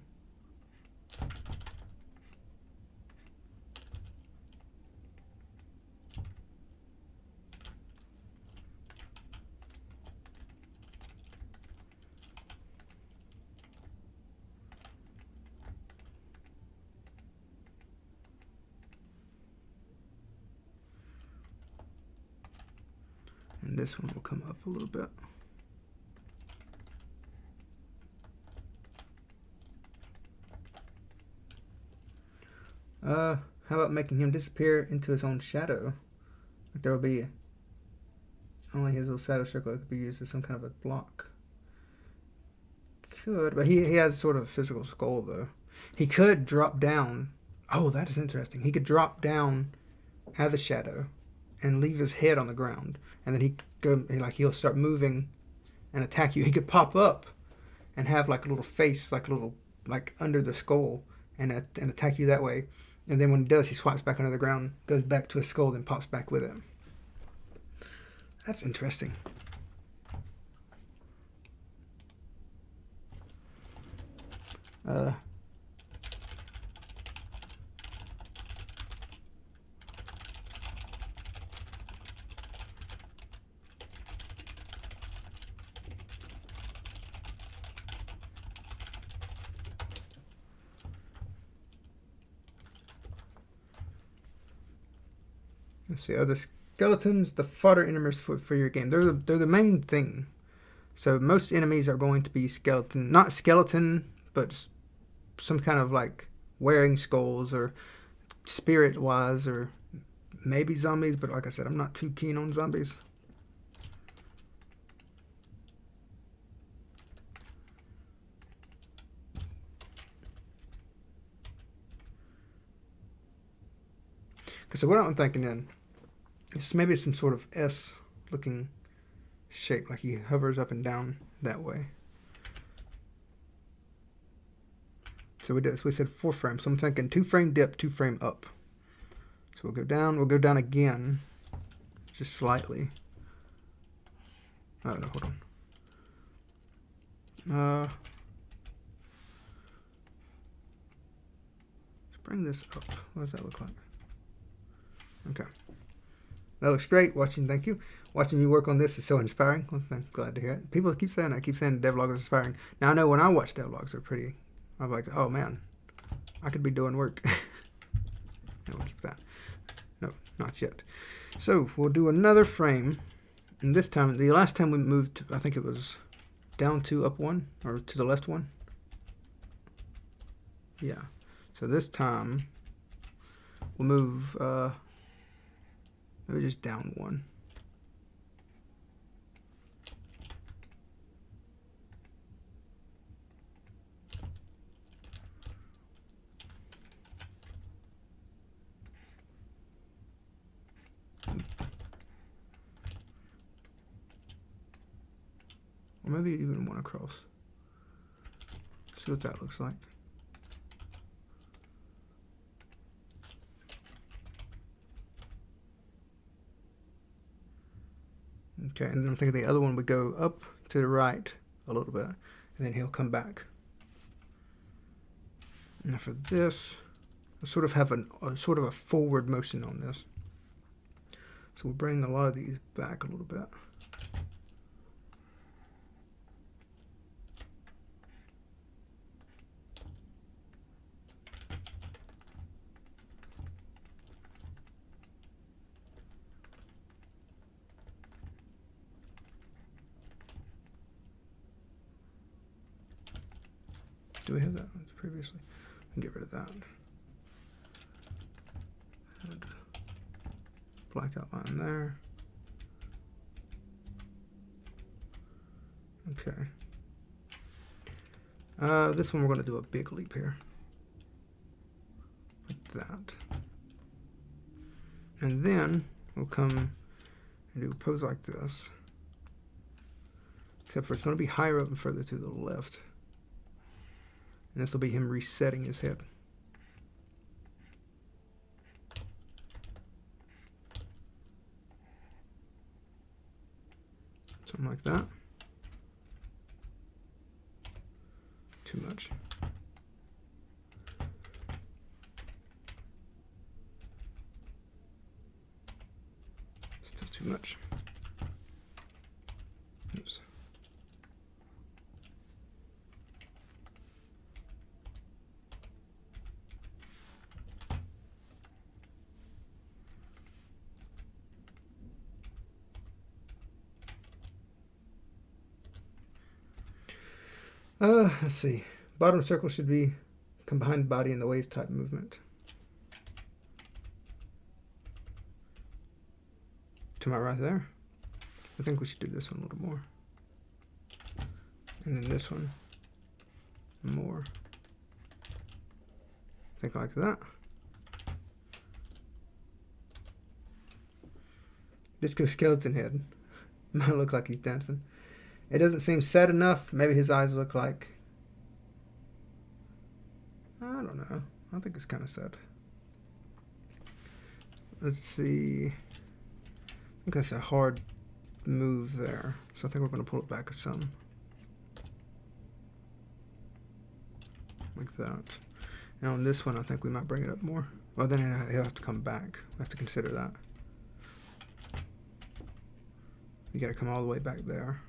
And this one will come up a little bit. How about making him disappear into his own shadow? Like there will be only his little shadow circle that could be used as some kind of a block. Could, but he has sort of a physical skull though. He could drop down. Oh, that is interesting. He could drop down as a shadow and leave his head on the ground, and then he'll start moving and attack you. He could pop up and have like a little face, like under the skull, and attack you that way. And then when he does, he swipes back under the ground, goes back to his skull, then pops back with it. That's interesting. Let's see, other skeletons, the fodder enemies for your game. They're the main thing. So most enemies are going to be skeleton, not skeleton, but some kind of like wearing skulls or spirit-wise, or maybe zombies. But like I said, I'm not too keen on zombies. So what I'm thinking then is maybe some sort of S-looking shape, like he hovers up and down that way. So we said 4 frames. So I'm thinking 2 frame dip, 2 frame up. So we'll go down again, just slightly. Oh no, hold on. Let's bring this up. What does that look like? Okay. That looks great. Thank you. Watching you work on this is so inspiring. Well, I'm glad to hear it. People keep saying that. I keep saying devlogs are inspiring. Now I know when I watch devlogs, they're pretty. I'm like, oh man, I could be doing work. No, we'll keep that. No, not yet. So we'll do another frame. And this time, the last time we moved, I think it was down 2, up 1, or to the left 1. Yeah. So this time we'll move. Maybe just down 1. Or maybe even 1 across. See what that looks like. Okay, and then I'm thinking the other one would go up to the right a little bit, and then he'll come back. Now for this, I sort of have sort of a forward motion on this. So we'll bring a lot of these back a little bit. Do we have that previously? And get rid of that. And black outline there. Okay. This one we're going to do a big leap here. Like that. And then we'll come and do a pose like this. Except for it's going to be higher up and further to the left. And this will be him resetting his head. Something like that. Too much. Still too much. Oops. Let's see. Bottom circle should come behind body in the wave type movement. To my right there. I think we should do this one a little more. And then this one more. I think like that. Disco skeleton head. Might look like he's dancing. It doesn't seem sad enough. Maybe his eyes look like... I don't know. I think it's kind of sad. Let's see. I think that's a hard move there. So I think we're going to pull it back some. Like that. And on this one, I think we might bring it up more. Well, then he'll have to come back. We have to consider that. You got to come all the way back there.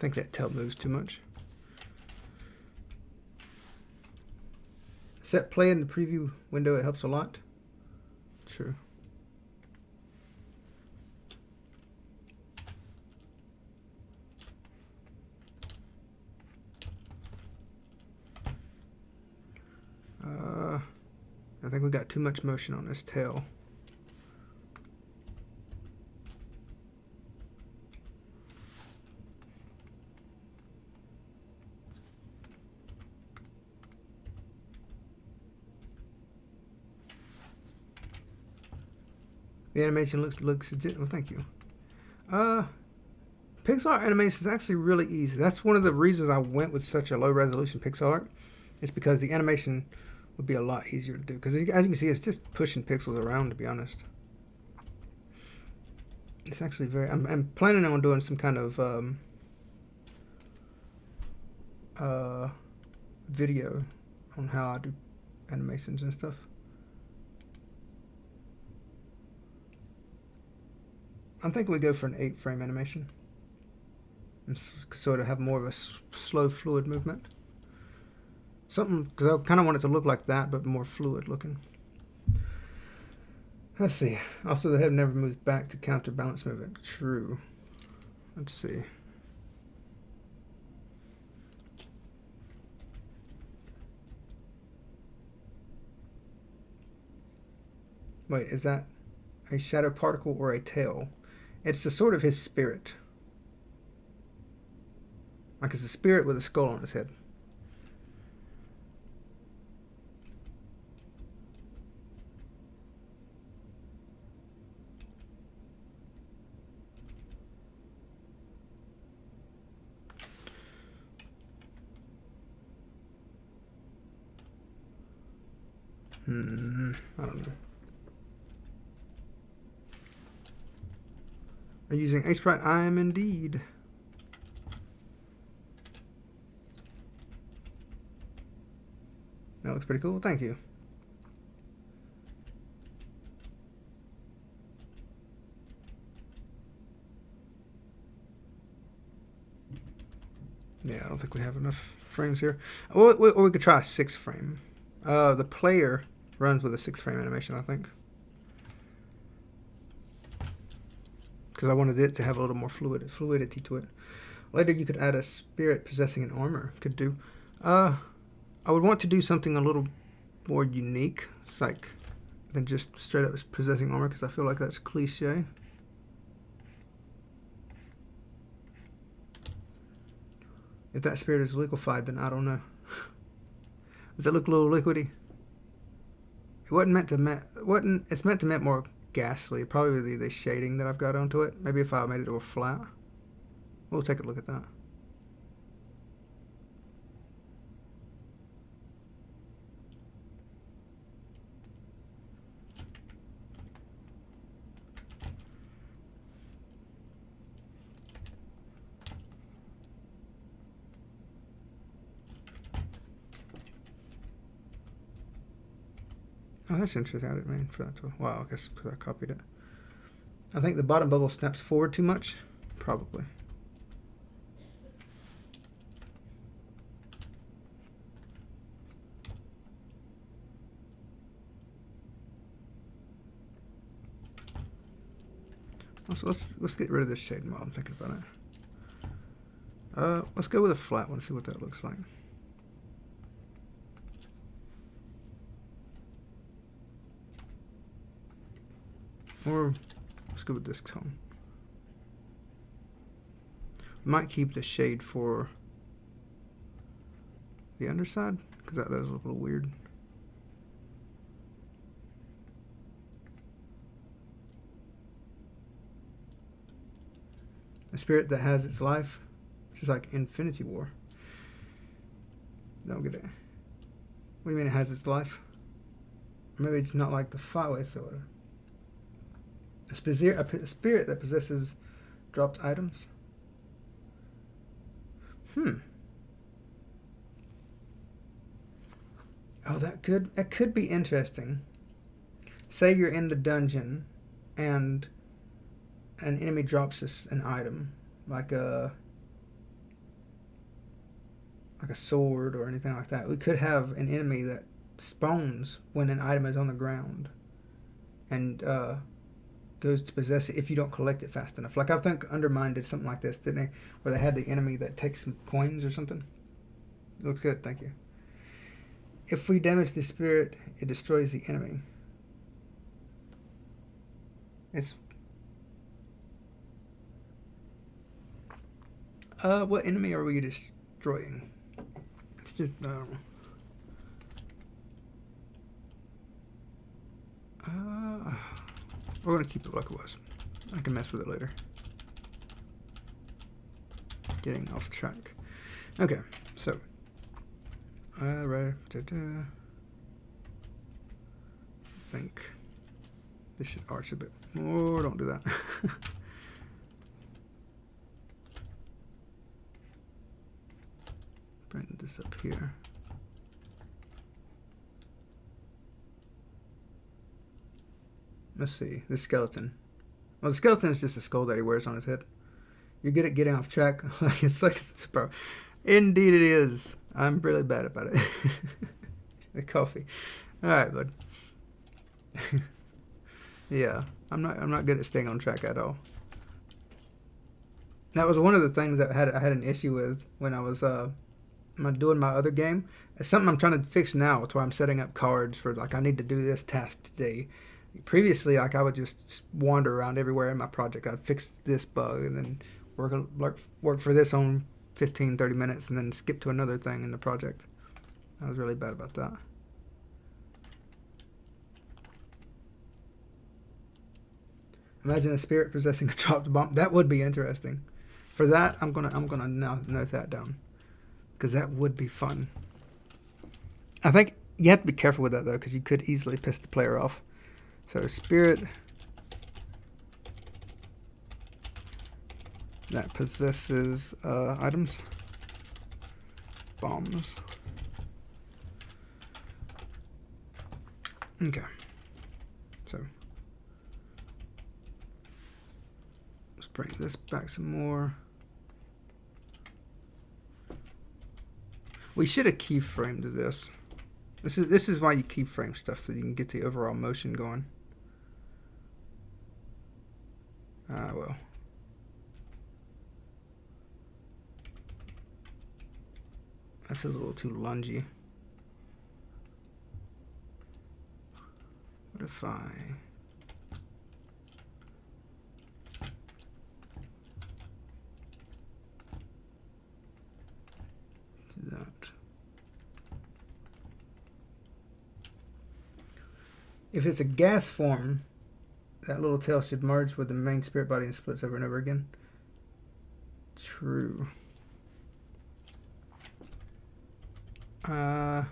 think that tail moves too much. Set play in the preview window, it helps a lot. True. I think we got too much motion on this tail. The animation looks legit. Well, thank you. Pixel art animation is actually really easy. That's one of the reasons I went with such a low resolution pixel art. It's because the animation would be a lot easier to do. Because as you can see, it's just pushing pixels around, to be honest. It's actually very... I'm planning on doing some kind of video on how I do animations and stuff. I'm thinking we go for an 8-frame animation and sort of have more of a slow, fluid movement. Something, because I kind of want it to look like that, but more fluid looking. Let's see. Also, the head never moves back to counterbalance movement. True. Let's see. Wait, is that a shadow particle or a tail? It's the sort of his spirit. Like it's a spirit with a skull on his head. I don't know. Are you using Ace-Sprite? I am indeed. That looks pretty cool. Thank you. Yeah, I don't think we have enough frames here. Or we could try a 6-frame. The player runs with a 6-frame animation, I think. Because I wanted it to have a little more fluidity to it. Later you could add a spirit possessing an armor. Could do. I would want to do something a little more unique. It's like than just straight up possessing armor, because I feel like that's cliche. If that spirit is liquefied, then I don't know. Does it look a little liquidy? It wasn't meant to it's meant to make more ghastly. Probably the shading that I've got onto it. Maybe if I made it a flat. We'll take a look at that. Oh, that's interesting. I didn't mean for that to... Wow, I guess because I copied it. I think the bottom bubble snaps forward too much. Probably. Also, let's get rid of this shading while I'm thinking about it. Let's go with a flat one, see what that looks like. Or let's go with this tone. Might keep the shade for the underside, because that does look a little weird. A spirit that has its life. This is like Infinity War. Don't get it. What do you mean it has its life? Maybe it's not like the Fireway Soda. A spirit that possesses dropped items. Oh, that could be interesting. Say you're in the dungeon and an enemy drops us an item, like a like a sword or anything like that. We could have an enemy that spawns when an item is on the ground and goes to possess it if you don't collect it fast enough. Like I think Undermine did something like this, didn't they? Where they had the enemy that takes some coins or something. It looks good, thank you. If we damage the spirit, it destroys the enemy. It's what enemy are we destroying? It's just we're gonna keep it like it was. I can mess with it later. Getting off track. Okay, so right. I think this should arch a bit more. Don't do that. Bring this up here. Let's see, the skeleton. Well, the skeleton is just a skull that he wears on his head. You're good at getting off track. It's like it's super. Indeed, it is. I'm really bad about it. The coffee. All right, bud. Yeah, I'm not good at staying on track at all. That was one of the things that I had an issue with when I was doing my other game. It's something I'm trying to fix now. It's why I'm setting up cards for like I need to do this task today. Previously, like I would just wander around everywhere in my project. I'd fix this bug and then work for this on 15-30 minutes and then skip to another thing in the project. I was really bad about that. Imagine a spirit possessing a dropped bomb. That would be interesting. For that, I'm gonna now note that down, because that would be fun. I think you have to be careful with that though, because you could easily piss the player off. So spirit that possesses items, bombs. Okay. So let's bring this back some more. We should have keyframed this. This is why you keyframe stuff, so you can get the overall motion going. Well. That feels a little too lungy. What if I... do that? If it's a gas form, that little tail should merge with the main spirit body and splits over and over again. True. I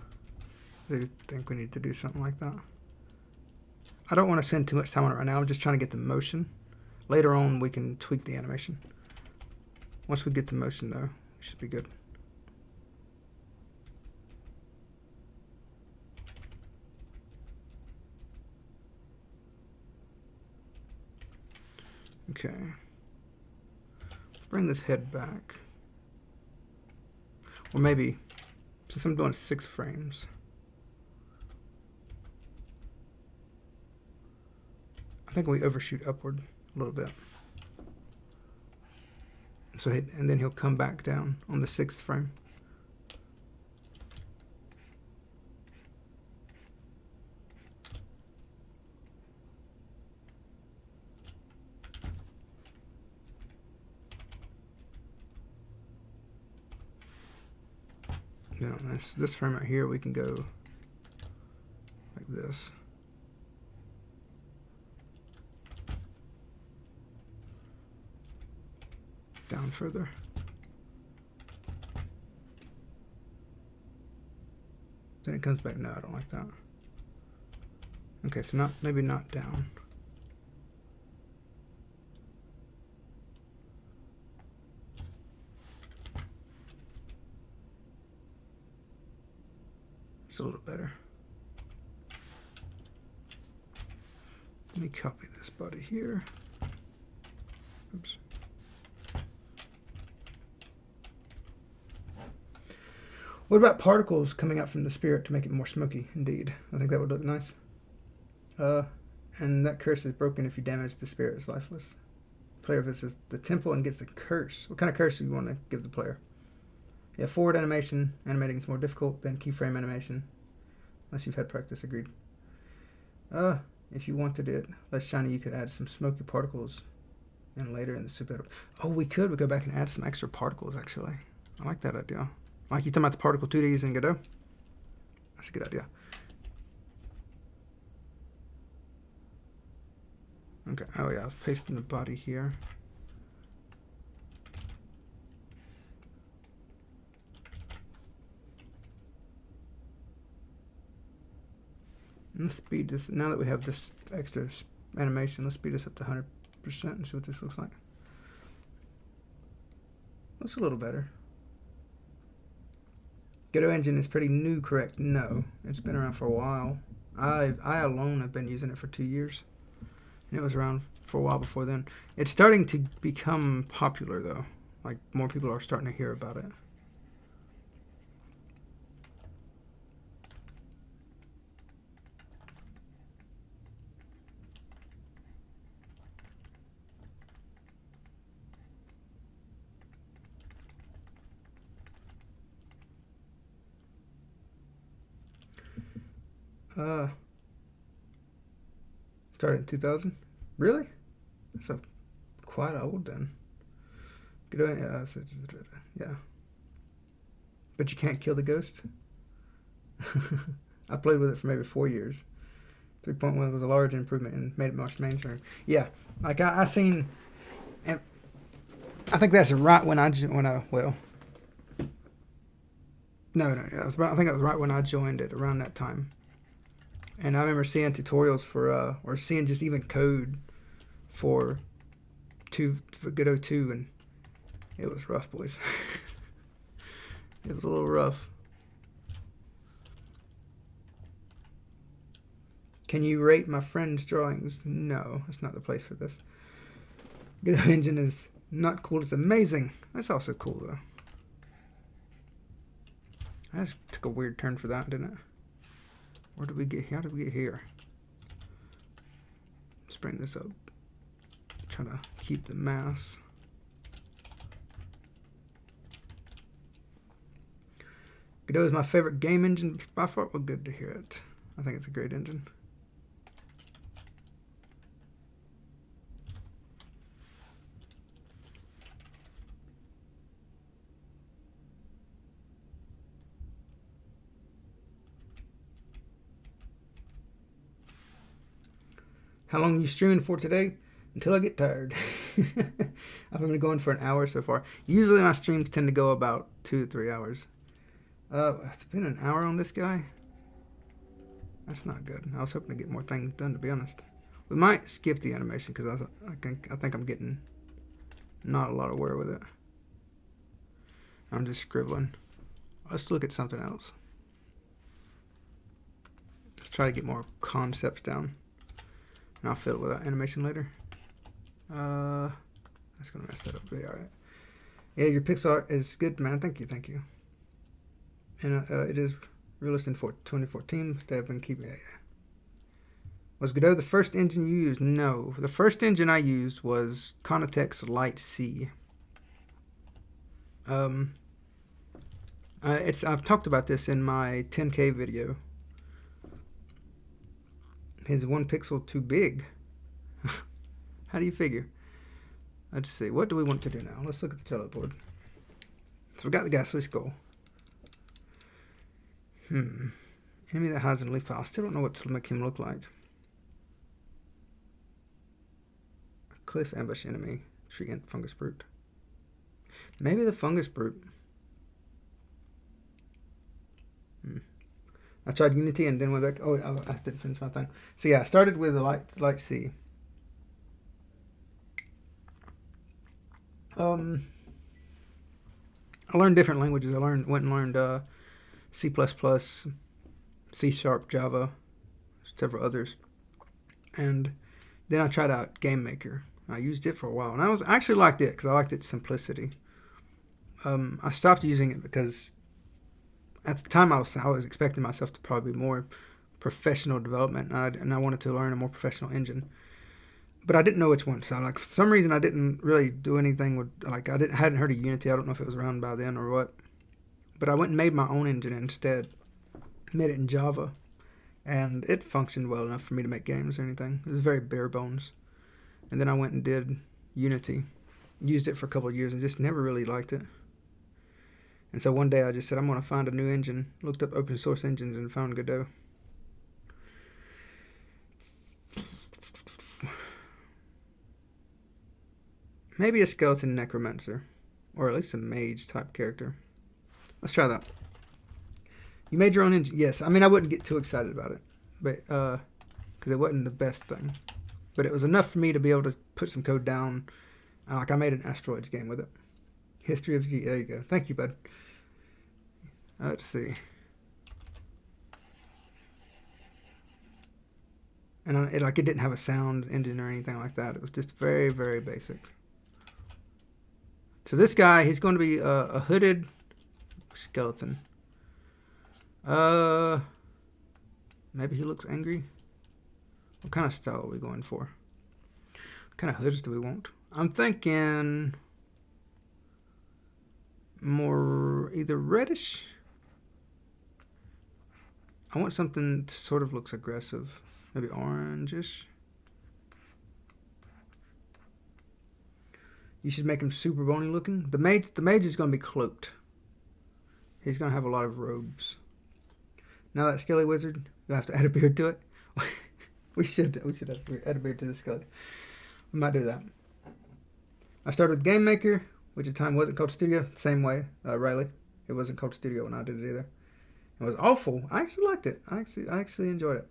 think we need to do something like that. I don't want to spend too much time on it right now. I'm just trying to get the motion. Later on, we can tweak the animation. Once we get the motion, though, it should be good. Okay. Bring this head back. Or maybe, since I'm doing 6 frames, I think we overshoot upward a little bit. So, and then he'll come back down on the 6th frame. You know, this frame right here, we can go like this. Down further. Then it comes back. No, I don't like that. Okay, so maybe not down. It's a little better. Let me copy this body here. Oops. What about particles coming out from the spirit to make it more smoky? Indeed. I think that would look nice. And that curse is broken if you damage the spirit is lifeless. Player visits the temple and gets the curse. What kind of curse do you want to give the player? Yeah, forward animation. Animating is more difficult than keyframe animation. Unless you've had practice, agreed. If you wanted it less shiny, you could add some smoky particles and later in the super. Oh, we could. We go back and add some extra particles, actually. I like that idea. Like you talking about the particle 2Ds in Godot? That's a good idea. Okay. Oh, yeah. I was pasting the body here. Let's speed this. Now that we have this extra animation, let's speed this up to 100% and see what this looks like. Looks a little better. Godot engine is pretty new, correct? No. It's been around for a while. I alone have been using it for 2 years. And it was around for a while before then. It's starting to become popular, though. Like, more people are starting to hear about it. Started in 2000. Really? That's quite old then. Yeah. But you can't kill the ghost? I played with it for maybe 4 years. 3.1 was a large improvement and made it much mainstream. Yeah, like I seen, and I think that's right when I well, no, yeah, I think it was right when I joined it, around that time. And I remember seeing tutorials for, or seeing just even code for Godot 2, and it was rough, boys. It was a little rough. Can you rate my friend's drawings? No, it's not the place for this. Godot engine is not cool, it's amazing. That's also cool, though. I just took a weird turn for that, didn't it? Where did we get here? How did we get here? Let's bring this up. Try to keep the mass. Godot is my favorite game engine by far. Well, good to hear it. I think it's a great engine. How long are you streaming for today? Until I get tired. I've been going for an hour so far. Usually my streams tend to go about 2 to 3 hours. It's been an hour on this guy. That's not good. I was hoping to get more things done, to be honest. We might skip the animation because I think I'm getting not a lot of wear with it. I'm just scribbling. Let's look at something else. Let's try to get more concepts down. And I'll fill it with that animation later. That's gonna mess that up. Yeah, alright. Yeah, your pixel art is good, man. Thank you. And it is released in 2014. They have been keeping it. Yeah. Was Godot the first engine you used? No. The first engine I used was Conitex Light C. I've talked about this in my 10K video. Is 1 pixel too big? How do you figure? Let's see. What do we want to do now? Let's look at the teleport. So we got the ghastly skull. Enemy that hides in a leaf pile. I still don't know what to make him look like. A cliff ambush enemy. Tree and fungus brute. Maybe the fungus brute. I tried Unity and then went back. Oh, I didn't finish my thing. So yeah, I started with the light C. I learned different languages. I went and learned C++, C#, Java, several others, and then I tried out Game Maker. I used it for a while, and I actually liked it because I liked its simplicity. I stopped using it because at the time I was expecting myself to probably be more professional development, and I wanted to learn a more professional engine. But I didn't know which one. So like for some reason I didn't really do anything with like hadn't heard of Unity. I don't know if it was around by then or what. But I went and made my own engine instead. Made it in Java, and it functioned well enough for me to make games or anything. It was very bare bones. And then I went and did Unity. Used it for a couple of years and just never really liked it. And so one day I just said I'm going to find a new engine. Looked up open source engines and found Godot. Maybe a skeleton necromancer, or at least a mage type character. Let's try that. You made your own engine? Yes. I mean, I wouldn't get too excited about it, but because it wasn't the best thing, but it was enough for me to be able to put some code down. Like I made an asteroids game with it. History of G. There you go. Thank you, bud. Let's see. And it didn't have a sound engine or anything like that. It was just very, very basic. So this guy, he's going to be a hooded skeleton. Maybe he looks angry. What kind of style are we going for? What kind of hoods do we want? I'm thinking more either reddish. I want something that sort of looks aggressive. Maybe orangish. You should make him super bony looking. The mage is going to be cloaked. He's going to have a lot of robes. Now that skelly wizard, you'll have to add a beard to it. we should add a beard to the skelly. We might do that. I started with Game Maker, which at the time wasn't called Studio. Same way, Riley. It wasn't called Studio when I did it either. It was awful. I actually liked it. I actually enjoyed it.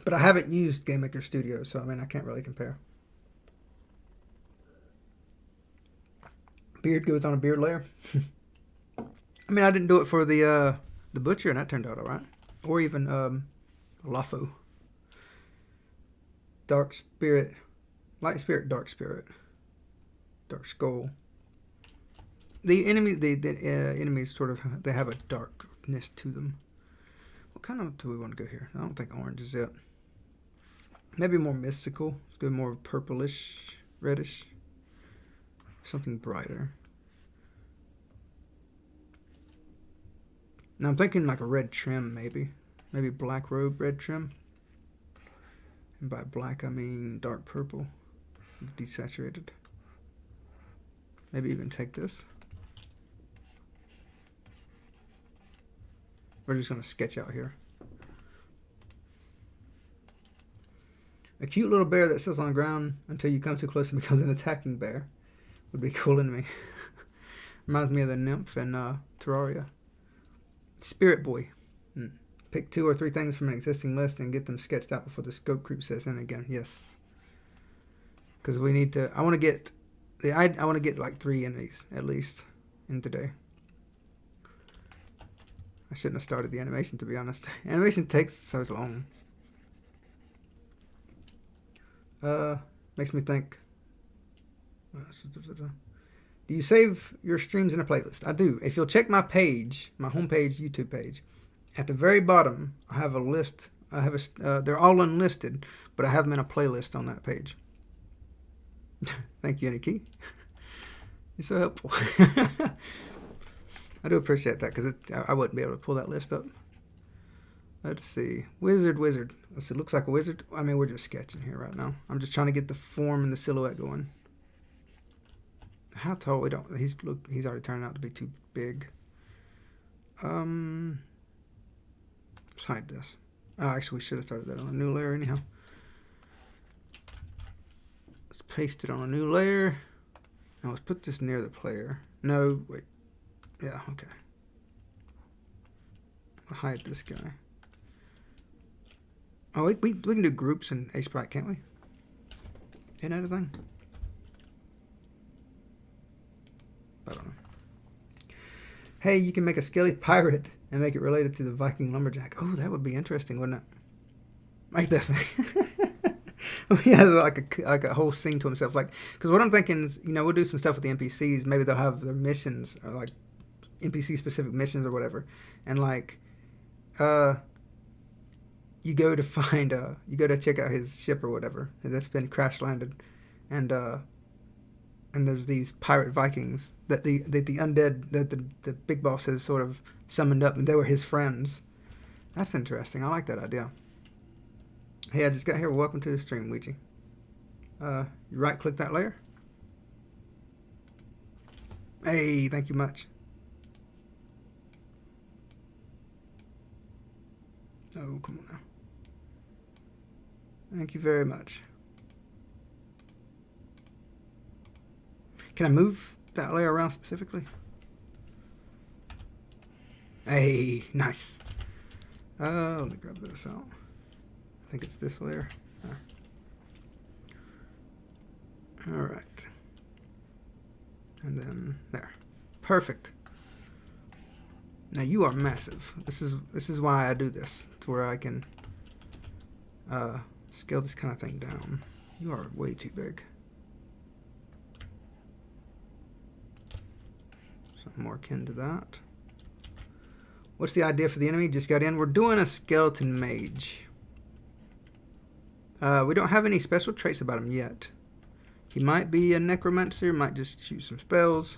But I haven't used Game Maker Studio, so I mean I can't really compare. Beard goes on a beard layer. I mean I didn't do it for the butcher, and that turned out alright. Or even Lafo. Dark Spirit. Light Spirit, Dark Spirit. Dark Skull. The enemies sort of, they have a darkness to them. What kind of do we want to go here? I don't think orange is it. Maybe more mystical. Let's go more purplish, reddish. Something brighter. Now I'm thinking like a red trim maybe. Maybe black robe, red trim. And by black I mean dark purple. Desaturated. Maybe even take this. We're just going to sketch out here. A cute little bear that sits on the ground until you come too close and becomes an attacking bear. Would be cool enemy. Reminds me of the nymph in Terraria. Spirit Boy. Pick 2 or 3 things from an existing list and get them sketched out before the scope creep sets in again. Yes. Because we need to... I want to get like 3 enemies at least in today. I shouldn't have started the animation, to be honest. Animation takes so long. Makes me think. Do you save your streams in a playlist? I do. If you'll check my page, my homepage, YouTube page, at the very bottom, I have a list. I have they're all unlisted, but I have them in a playlist on that page. Thank you, Nikki. You're so helpful. I do appreciate that because I wouldn't be able to pull that list up. Let's see. Wizard. Let's see. Looks like a wizard. I mean, we're just sketching here right now. I'm just trying to get the form and the silhouette going. How tall? We don't. He's already turning out to be too big. Let's hide this. Oh, actually, we should have started that on a new layer anyhow. Let's paste it on a new layer. Now let's put this near the player. No, wait. Yeah, okay. I'll hide this guy. Oh, we can do groups in A-Sprite, can't we? Isn't that a thing? I don't know. Hey, you can make a skelly pirate and make it related to the Viking lumberjack. Oh, that would be interesting, wouldn't it? Make that. He has like a whole scene to himself. Like, because what I'm thinking is, we'll do some stuff with the NPCs. Maybe they'll have their missions, or like NPC specific missions or whatever, and like you go to find you go to check out his ship or whatever that's been crash landed, and there's these pirate Vikings that the undead that the big boss has sort of summoned up, and they were his friends. That's interesting. I like that idea. Hey, I just got here. Welcome to the stream, Ouija. You right click that layer. Hey, thank you much. Oh, come on now. Thank you very much. Can I move that layer around specifically? Hey, nice. Let me grab this out. I think it's this layer. All right. And then there. Perfect. Now you are massive. This is why I do this. To where I can scale this kind of thing down. You are way too big. Something more akin to that. What's the idea for the enemy? Just got in. We're doing a skeleton mage. We don't have any special traits about him yet. He might be a necromancer, might just shoot some spells.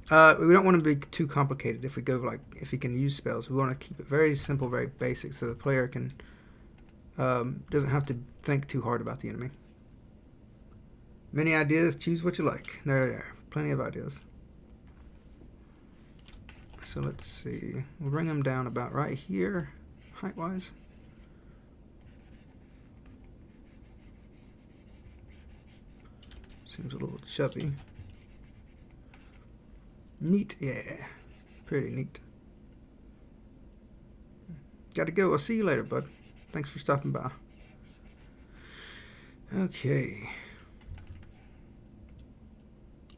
We don't want to be too complicated if we go if he can use spells. We want to keep it very simple, very basic, so the player can doesn't have to think too hard about the enemy. Many ideas, choose what you like. There they are. Plenty of ideas. So let's see. We'll bring him down about right here, height-wise. Seems a little chubby. Neat, yeah. Pretty neat. Gotta go. I'll see you later, bud. Thanks for stopping by. Okay.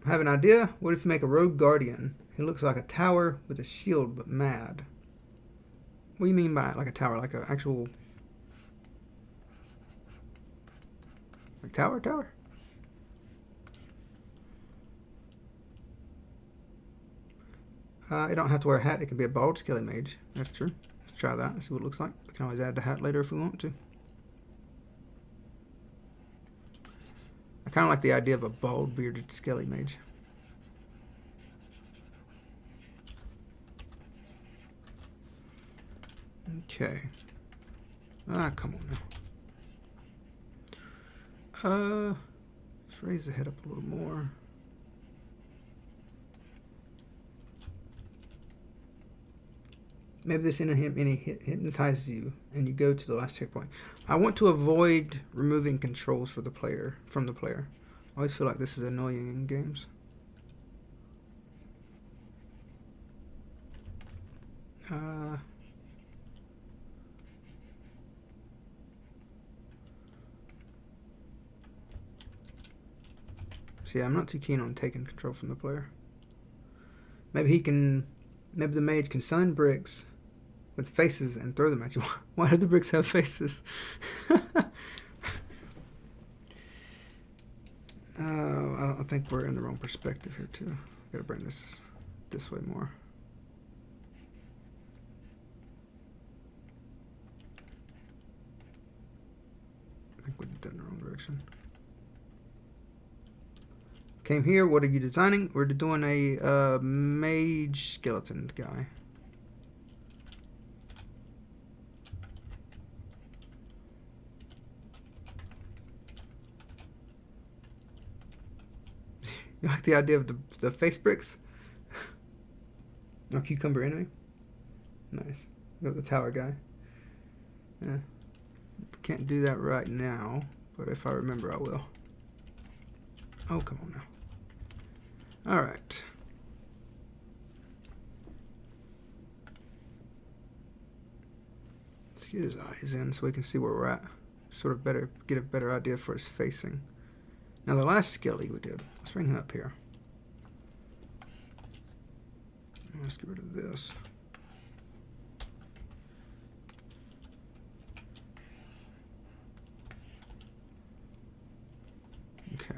I have an idea. What if you make a rogue guardian? He looks like a tower with a shield, but mad. What do you mean by like a tower? Like an actual... like tower? You don't have to wear a hat. It can be a bald skelly mage. That's true. Let's try that. Let's see what it looks like. We can always add the hat later if we want to. I kind of like the idea of a bald bearded skelly mage. Okay. Come on now. Let's raise the head up a little more. Maybe this hypnotizes you, and you go to the last checkpoint. I want to avoid removing controls from the player. I always feel like this is annoying in games. See, I'm not too keen on taking control from the player. Maybe the mage can summon bricks with faces and throw them at you. Why do the bricks have faces? I think we're in the wrong perspective here too. Gotta bring this way more. I think we did in the wrong direction. Came here. What are you designing? We're doing a mage skeleton guy. You like the idea of the face bricks? No cucumber enemy. Nice. Go with the tower guy. Yeah. Can't do that right now, but if I remember, I will. Oh, come on now. All right. Let's get his eyes in so we can see where we're at. Sort of get a better idea for his facing. Now the last skelly we did, let's bring him up here. Let's get rid of this. Okay.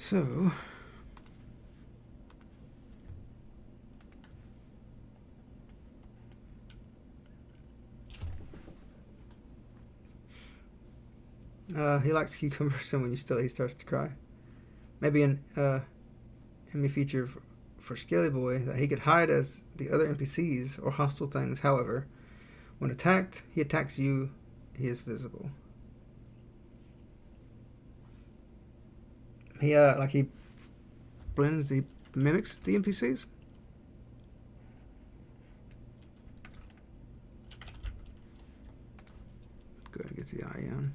So He likes cucumbers, and when you steal it, he starts to cry. Maybe an enemy feature for Skelly Boy that he could hide as the other NPCs or hostile things. However, when attacked, he attacks you. He is visible. He he blends, he mimics the NPCs. Go ahead and get the eye in.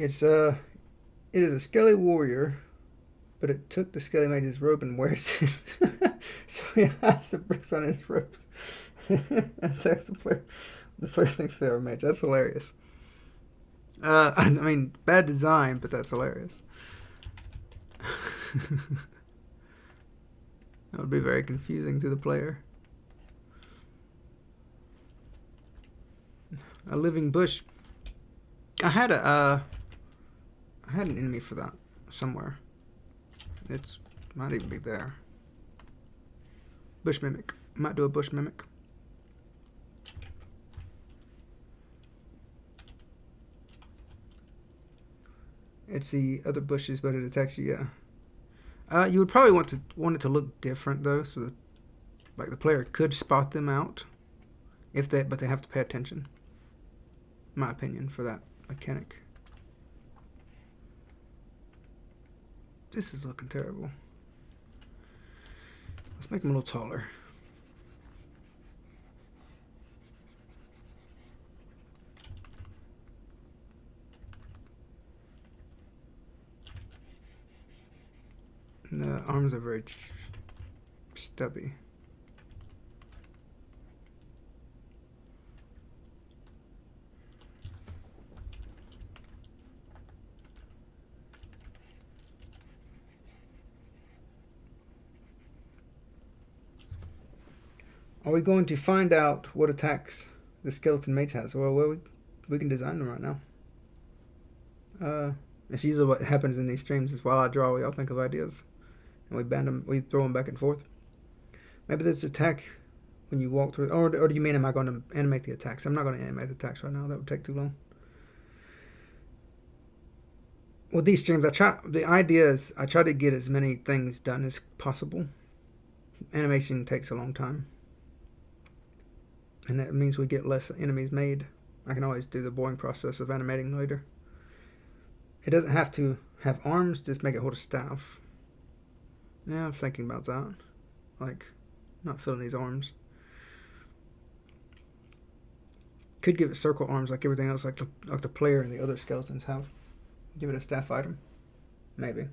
It is a Skelly warrior, but it took the Skelly Mage's robe and wears it. So he hides the bricks on his robes. Attacks the player. The player thinks they're a mage. That's hilarious. I mean, bad design, but that's hilarious. That would be very confusing to the player. A living bush. I had an enemy for that somewhere. It's might even be there. Bush mimic. Might do a bush mimic. It's the other bushes, but it attacks you. Yeah. You would probably want it to look different though, so that, like, the player could spot them out, but they have to pay attention. In my opinion, for that mechanic. This is looking terrible. Let's make him a little taller. And the arms are very stubby. Are we going to find out what attacks the skeleton mage has? Well, we can design them right now. It's usually what happens in these streams is while I draw, we all think of ideas, and we throw them back and forth. Maybe there's an attack when you walk through, or do you mean am I going to animate the attacks? I'm not going to animate the attacks right now. That would take too long. With these streams, I try to get as many things done as possible. Animation takes a long time. And that means we get less enemies made. I can always do the boring process of animating later. It doesn't have to have arms, just make it hold a staff. Yeah, I'm thinking about that. Like, not filling these arms. Could give it circle arms like everything else, like the player and the other skeletons have. Give it a staff item. Maybe.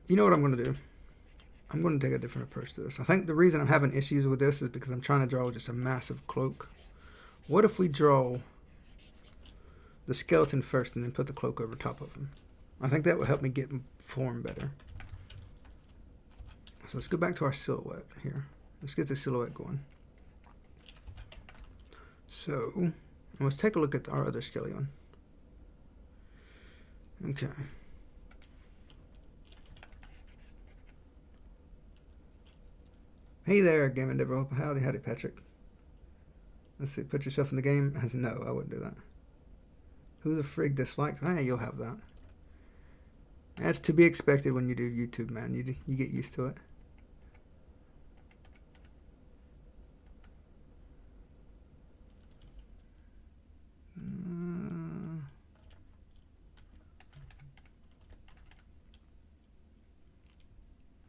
You know what I'm going to do? I'm going to take a different approach to this. I think the reason I'm having issues with this is because I'm trying to draw just a massive cloak. What if we draw the skeleton first and then put the cloak over top of him? I think that would help me get form better. So let's go back to our silhouette here. Let's get the silhouette going. So let's take a look at our other skeleton. Okay. Hey there, game developer. Howdy, Patrick. Let's see, put yourself in the game. I said, no, I wouldn't do that. Who the frig dislikes? Hey, you'll have that. That's to be expected when you do YouTube, man. You get used to it.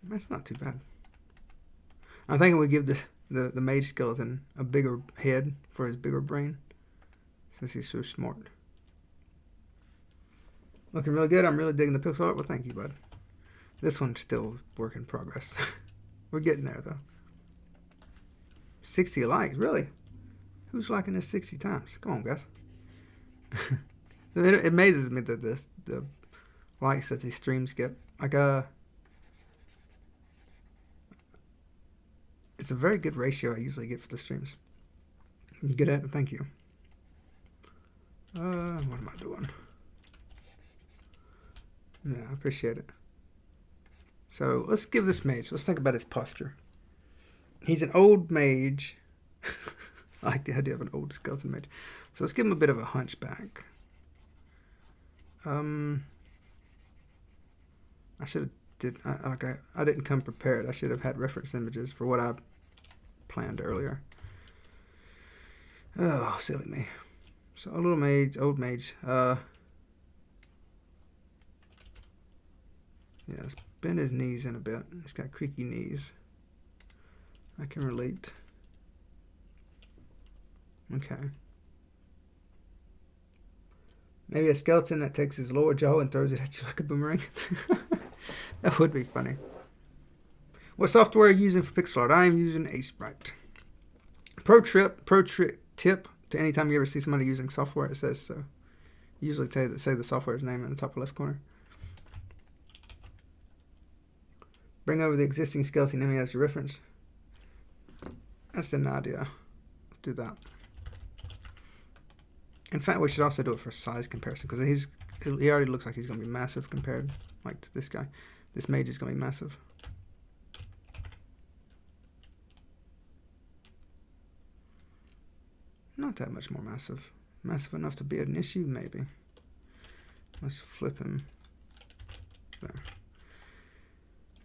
That's not too bad. I'm thinking we give the mage skeleton a bigger head for his bigger brain, since he's so smart. Looking really good. I'm really digging the pixel art. Well, thank you, bud. This one's still work in progress. We're getting there, though. 60 likes? Really? Who's liking this 60 times? Come on, guys. It amazes me that the likes that these streams get. Like, it's a very good ratio I usually get for the streams. Good at it. Thank you. What am I doing? Yeah, I appreciate it. So let's give this mage. Let's think about his posture. He's an old mage. I like the idea of an old skeleton mage. So let's give him a bit of a hunchback. I should have I didn't come prepared. I should have had reference images for what I planned earlier. Oh, silly me. So a little mage, old mage. Yeah, let's bend his knees in a bit. He's got creaky knees. I can relate. Okay. Maybe a skeleton that takes his lower jaw and throws it at you like a boomerang. That would be funny. What software are you using for pixel art? I am using Sprite. Pro tip to anytime you ever see somebody using software, it says so. Usually say the software's name in the top left corner. Bring over the existing skeleton enemy as your reference. That's an idea. Do that. In fact, we should also do it for size comparison because he already looks like he's going to be massive compared like to this guy. This mage is going to be massive. Not that much more massive. Massive enough to be an issue, maybe. Let's flip him. There.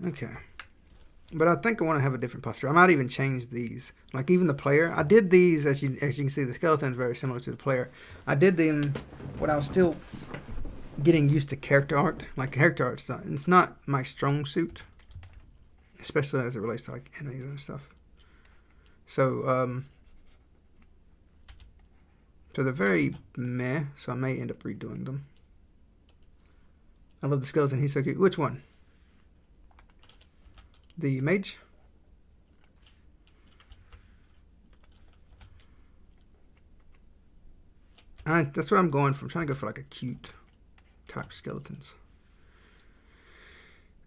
Okay. But I think I want to have a different posture. I might even change these. Like even the player. I did these, as you can see, the skeleton is very similar to the player. I did them when I was still getting used to character art. Like character art, it's not my strong suit. Especially as it relates to like enemies and stuff. So, so they're very meh, so I may end up redoing them. I love the skeleton, he's so cute. Which one? The mage? That's what I'm going for. I'm trying to go for like a cute type skeletons.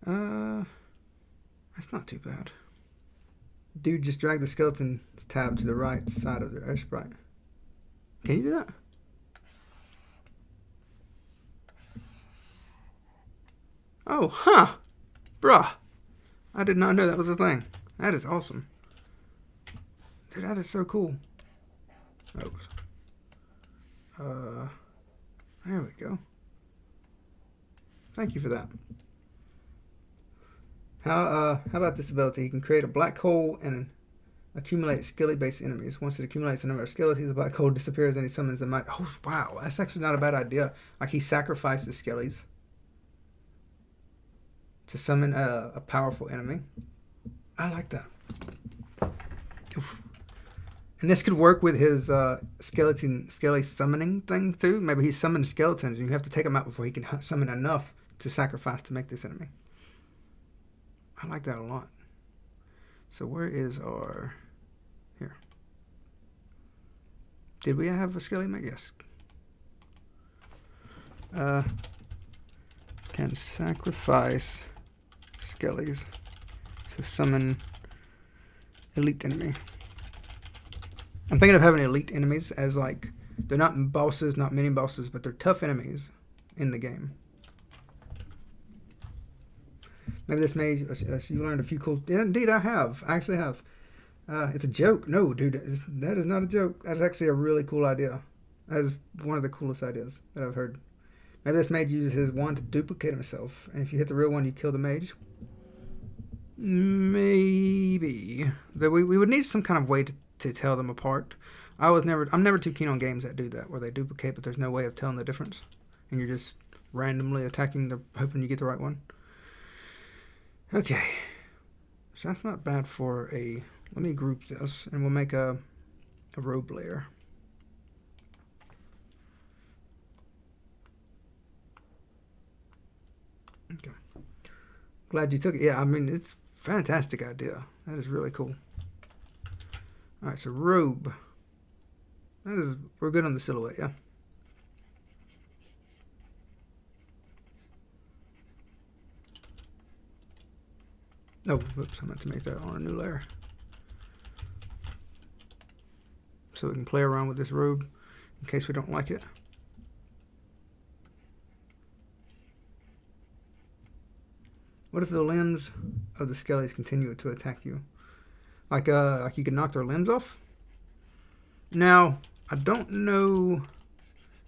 That's not too bad. Dude, just drag the skeleton tab to the right side of the sprite. Can you do that? Oh, huh. Bruh. I did not know that was a thing. That is awesome. Dude, that is so cool. Oh. There we go. Thank you for that. How about this ability? You can create a black hole and accumulate skelly-based enemies. Once it accumulates a number of skellies, the black hole disappears and he summons them. Oh, wow. That's actually not a bad idea. Like, he sacrifices skellies to summon a powerful enemy. I like that. Oof. And this could work with his skelly summoning thing, too. Maybe he summoned skeletons, and you have to take them out before he can summon enough to sacrifice to make this enemy. I like that a lot. So where is our... Here. Did we have a skelly mate? Yes. Can sacrifice skellies to summon elite enemy. I'm thinking of having elite enemies as like, they're not bosses, not mini bosses, but they're tough enemies in the game. Maybe this mage, you learned a few cool... Yeah, indeed, I have. I actually have. It's a joke. No, dude, that is not a joke. That's actually a really cool idea. That is one of the coolest ideas that I've heard. Maybe this mage uses his wand to duplicate himself, and if you hit the real one, you kill the mage. Maybe. We would need some kind of way to tell them apart. I'm never too keen on games that do that, where they duplicate, but there's no way of telling the difference. And you're just randomly attacking, hoping you get the right one. Okay. So that's not bad for a... Let me group this, and we'll make a robe layer. Glad you took it. Yeah, I mean, it's a fantastic idea. That is really cool. All right, so robe. We're good on the silhouette, yeah? No, whoops, I meant to make that on a new layer. So we can play around with this robe in case we don't like it. What if the limbs of the skellies continue to attack you? Like you can knock their limbs off? Now, I don't know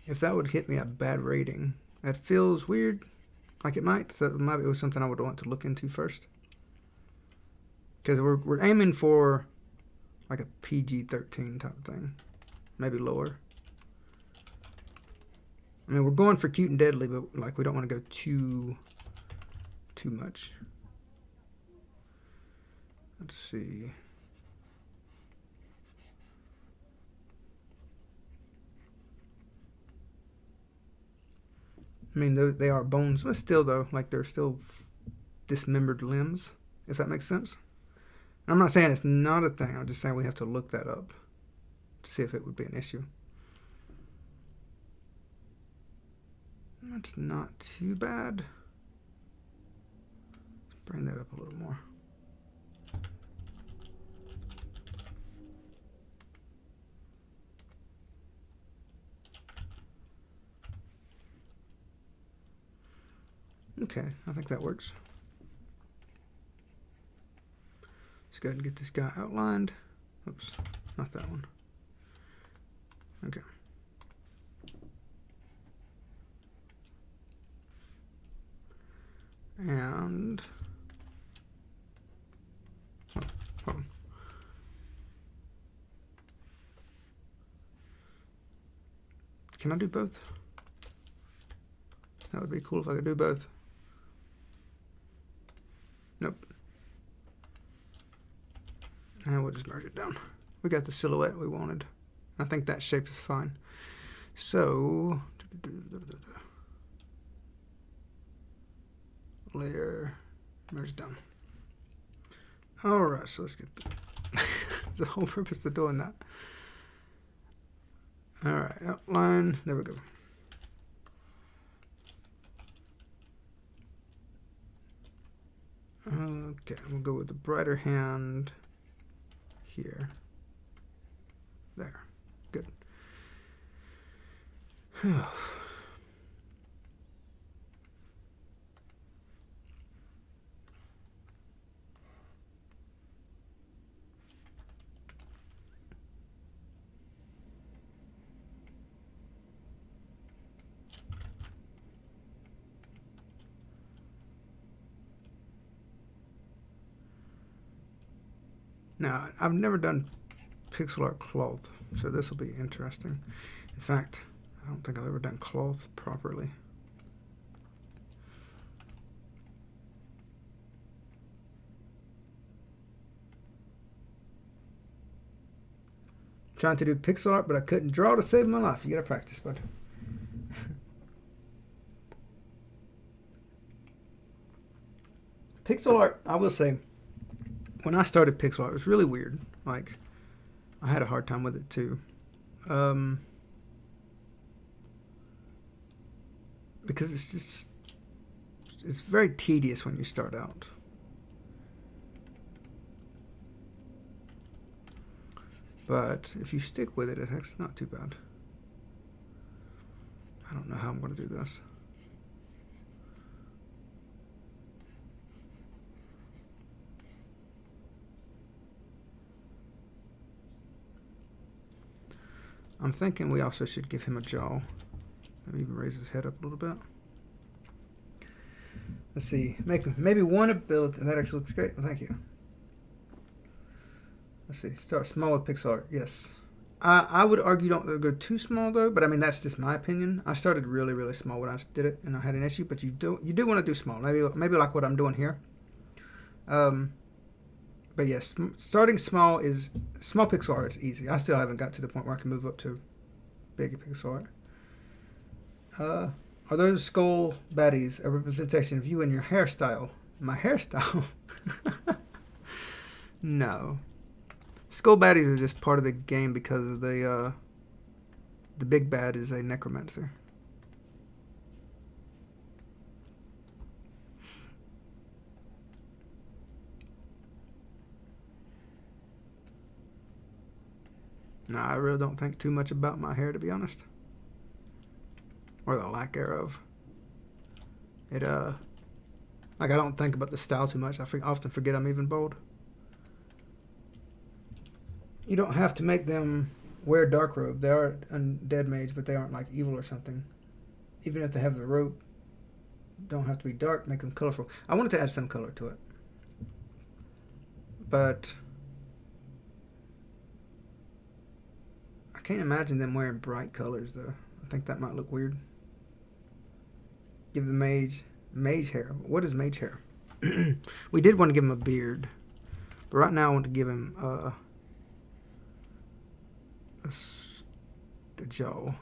if that would hit me a bad rating. That feels weird, like it might, so maybe it was something I would want to look into first. Because we're aiming for like a PG-13 type thing, maybe lower. I mean, we're going for cute and deadly, but like we don't want to go too much. Let's see. I mean, they are bones, but still, though, like they're still dismembered limbs, if that makes sense. I'm not saying it's not a thing. I'm just saying we have to look that up to see if it would be an issue. That's not too bad. Let's bring that up a little more. Okay, I think that works. Let's go ahead and get this guy outlined. Oops, not that one. Okay. And hold on. Can I do both? That would be cool if I could do both. Nope. And we'll just merge it down. We got the silhouette we wanted. I think that shape is fine. So, layer, merge down. All right, so let's get the whole purpose of doing that. All right, outline. There we go. Okay, we'll go with the brighter hand here. There. Good. Now, I've never done pixel art cloth, so this will be interesting. In fact, I don't think I've ever done cloth properly. Trying to do pixel art, but I couldn't draw to save my life. You gotta practice, bud. Pixel art, I will say, when I started pixel art, it was really weird. Like, I had a hard time with it too. Because it's very tedious when you start out. But if you stick with it, it's actually not too bad. I don't know how I'm going to do this. I'm thinking we also should give him a jaw. Maybe even raise his head up a little bit. Let's see. Make maybe one ability. That actually looks great. Well, thank you. Let's see. Start small with pixel art. Yes. I would argue don't go too small though. But I mean that's just my opinion. I started really really small when I did it, and I had an issue. But you do want to do small. Maybe like what I'm doing here. But yes, starting small pixel art is easy. I still haven't got to the point where I can move up to bigger pixel art. Are those skull baddies a representation of you and your hairstyle? My hairstyle? No. Skull baddies are just part of the game because the big bad is a necromancer. No, I really don't think too much about my hair, to be honest. Or the lack thereof. It, like, I don't think about the style too much. I often forget I'm even bald. You don't have to make them wear dark robe. They are undead mage, but they aren't, like, evil or something. Even if they have the robe, don't have to be dark, make them colorful. I wanted to add some color to it. But I can't imagine them wearing bright colors, though. I think that might look weird. Give the mage hair. What is mage hair? We did want to give him a beard, but right now I want to give him a jaw.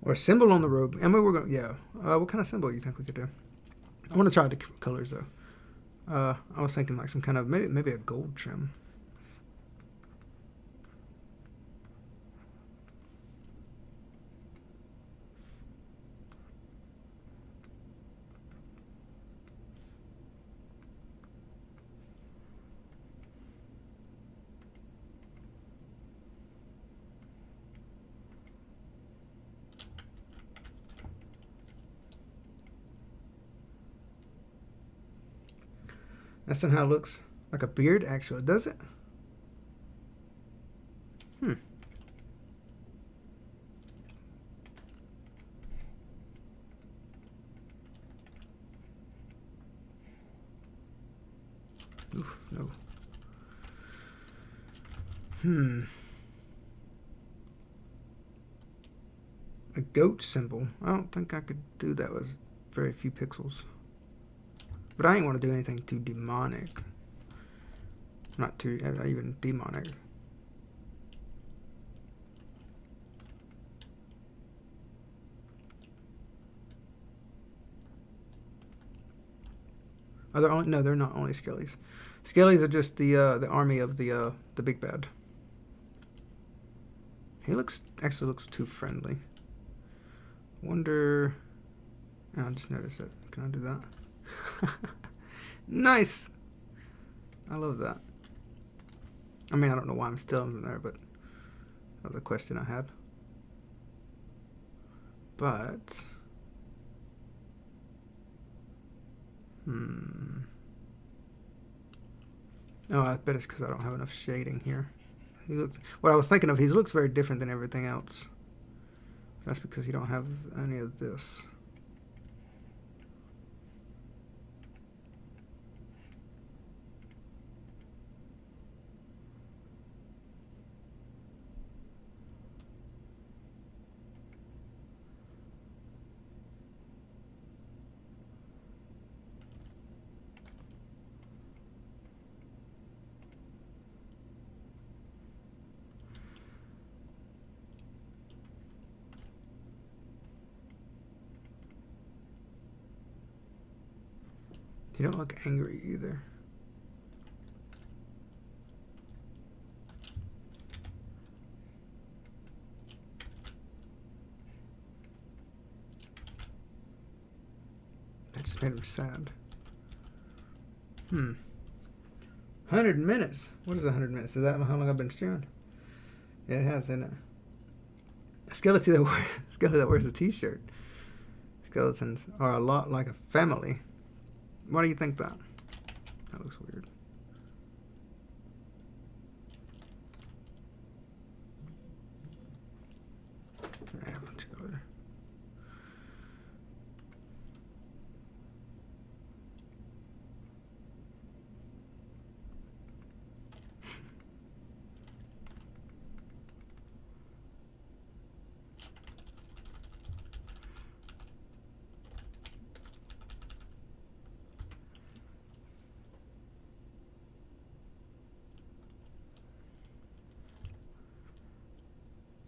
Or a symbol on the robe. And we were going, yeah. What kind of symbol do you think we could do? I want to try the colors though. I was thinking like some kind of maybe a gold trim. That somehow looks like a beard, actually, does it? Oof, no. A goat symbol. I don't think I could do that with very few pixels. But I ain't want to do anything too demonic. Not too even demonic. Are there only? No, they're not only skellies. Skellies are just the army of the big bad. He actually looks too friendly. Wonder. Oh, I just noticed it. Can I do that? Nice. I love that. I mean, I don't know why I'm still in there, but that was a question I had. But oh, I bet it's because I don't have enough shading here. He looks. What I was thinking of, he looks very different than everything else. That's because you don't have any of this. You don't look angry either. That just made him sad. 100 minutes. What is 100 minutes? Is that how long I've been streaming? Yeah, it has, isn't it? A skeleton that wears a t-shirt. Skeletons are a lot like a family. Why do you think that? That looks weird. I have a bunch of color.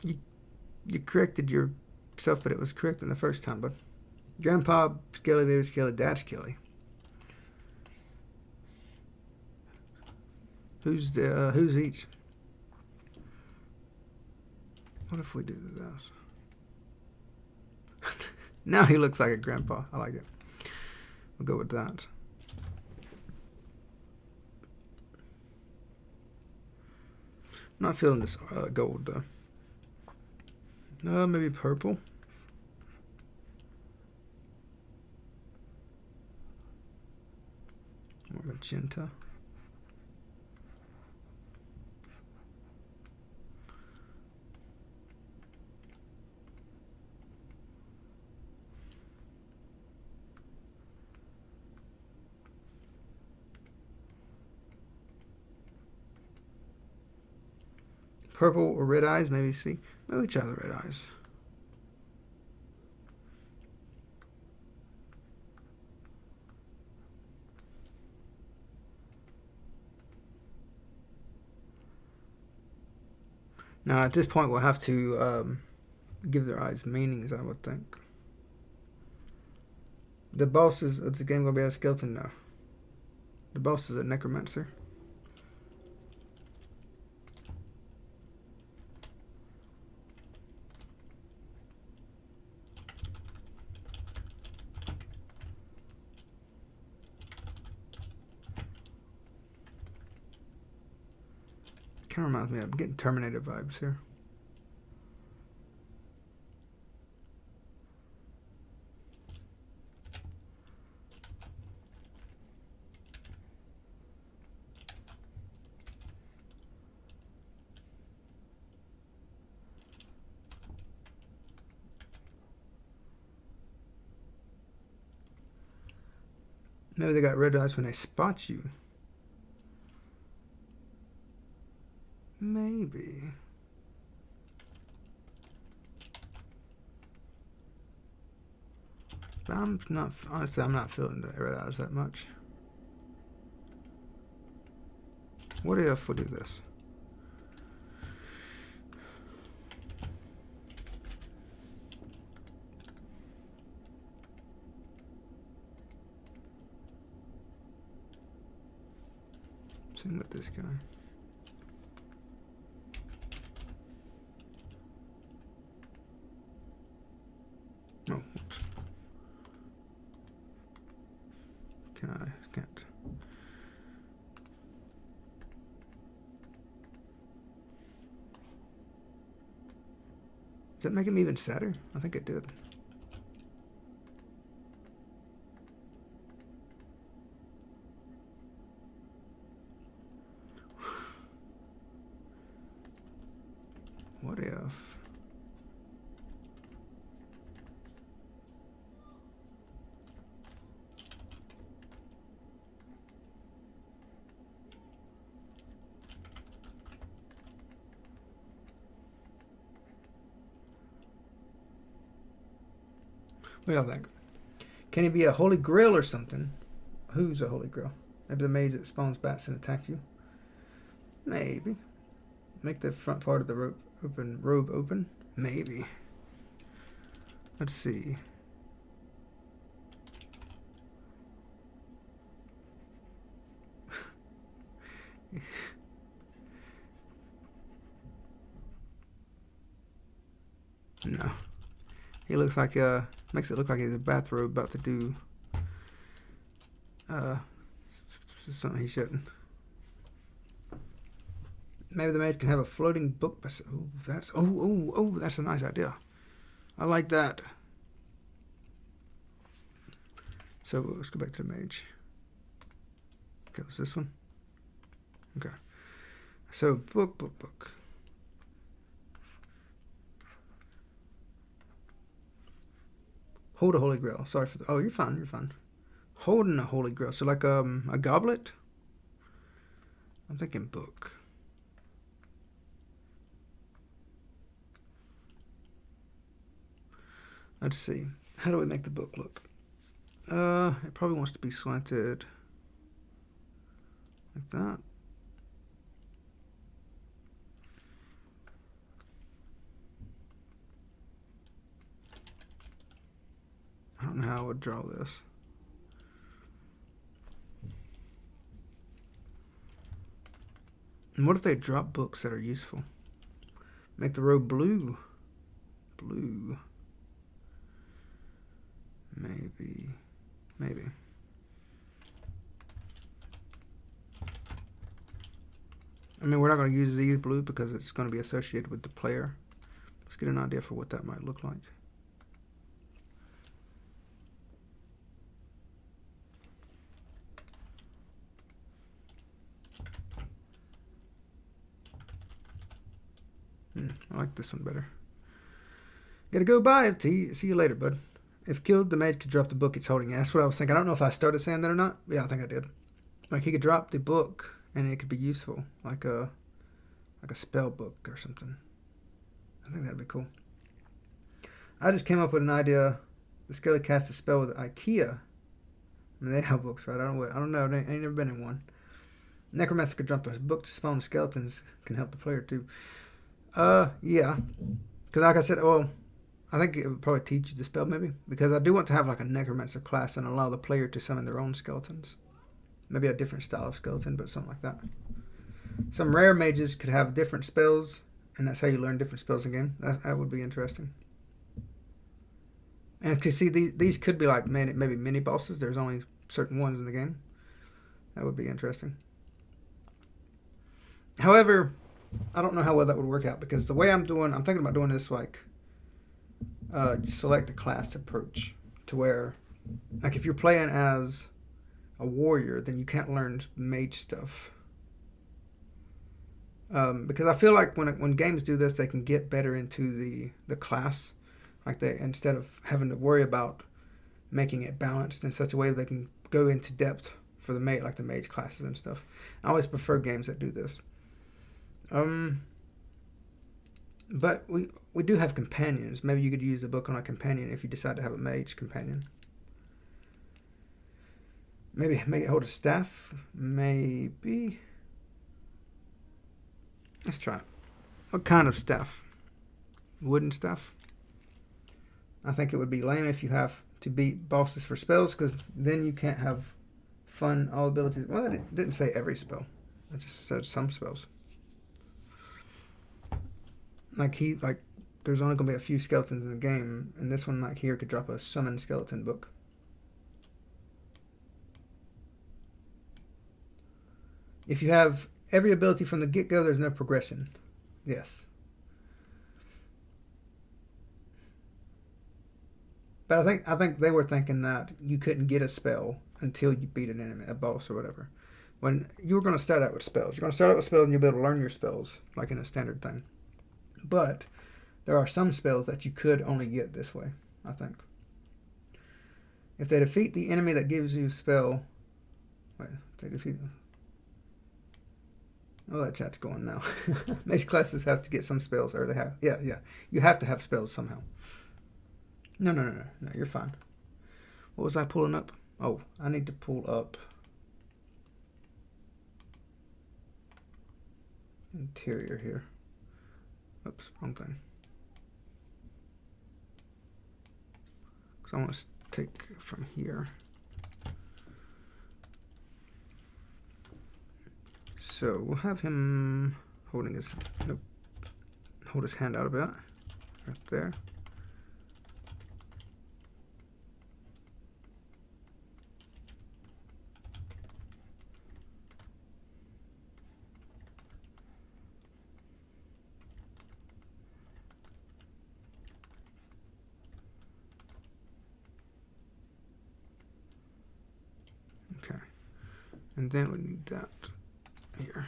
You corrected yourself, but it was correct in the first time, but Grandpa Skelly, Baby Skelly, Dad Skelly. Who's each? What if we do this? Now he looks like a grandpa. I like it. We'll go with that. I'm not feeling this gold though. No, maybe purple. Or magenta. Purple or red eyes, maybe see. Maybe try the red eyes. Now at this point we'll have to give their eyes meanings, I would think. The boss is the game gonna be a skeleton now. The boss is a necromancer. Kind of reminds me of, I'm getting Terminator vibes here. Maybe they got red eyes when they spot you. Maybe. But I'm not, honestly, I'm not feeling the red eyes that much. What if we do this? Same with this guy. Oh, whoops. Can't. Does that make him even sadder? I think it did. What if... What do y'all think? Can he be a holy grail or something? Who's a holy grail? Maybe the mage that spawns bats and attacks you? Maybe. Make the front part of the robe open? Maybe. Let's see. No. He looks like makes it look like he's a bathrobe about to do something he shouldn't. Maybe the mage can have a floating book. Oh, that's a nice idea. I like that. So let's go back to the mage. Okay, what's this one? Okay. So book. Hold a holy grail. Sorry for the... Oh, you're fine. Holding a holy grail. So like a goblet? I'm thinking book. Let's see. How do we make the book look? It probably wants to be slanted like that. don't know how I would draw this. And what if they drop books that are useful? Make the road blue. Blue. Maybe. Maybe. I mean, we're not going to use these blue because it's going to be associated with the player. Let's get an idea for what that might look like. I like this one better. Gotta go bye. See you later, bud. If killed, the mage could drop the book it's holding. Yeah, that's what I was thinking. I don't know if I started saying that or not. Yeah, I think I did. Like, he could drop the book, and it could be useful. Like a spell book or something. I think that'd be cool. I just came up with an idea. The skeleton cast a spell with IKEA. I mean, they have books, right? I don't know. I ain't never been in one. Necromancer could drop a book to spawn skeletons. Can help the player, too. Yeah. Because like I said, well, I think it would probably teach you the spell, maybe. Because I do want to have, like, a Necromancer class and allow the player to summon their own skeletons. Maybe a different style of skeleton, but something like that. Some rare mages could have different spells, and that's how you learn different spells in game. That would be interesting. And to see, these could be, like, maybe mini bosses. There's only certain ones in the game. That would be interesting. However, I don't know how well that would work out, because the way I'm thinking about doing this, like, select the class approach, to where, like, if you're playing as a warrior, then you can't learn mage stuff. Because I feel like when games do this, they can get better into the class, like instead of having to worry about making it balanced in such a way that they can go into depth for the mage classes and stuff. I always prefer games that do this. But we do have companions. Maybe you could use the book on a companion if you decide to have a mage companion. Maybe make it hold a staff. Maybe. Let's try it. What kind of staff? Wooden staff? I think it would be lame if you have to beat bosses for spells, because then you can't have fun all abilities. Well, it didn't say every spell. It just said some spells. Like there's only gonna be a few skeletons in the game, and this one, like here, could drop a summon skeleton book. If you have every ability from the get-go, there's no progression. Yes. But I think they were thinking that you couldn't get a spell until you beat an enemy, a boss or whatever. When you were going to start out with spells. You're going to start out with spells and you'll be able to learn your spells, like in a standard thing. But there are some spells that you could only get this way, I think. If they defeat the enemy that gives you a spell... Wait, they defeat... Oh, that chat's going now. Mage classes have to get some spells, or they have... Yeah. You have to have spells somehow. No, you're fine. What was I pulling up? Oh, I need to pull up... interior here. Oops, wrong thing. Because I want to take from here. So we'll have him holding his... Nope. Hold his hand out a bit. Right there. Okay. And then we need that here.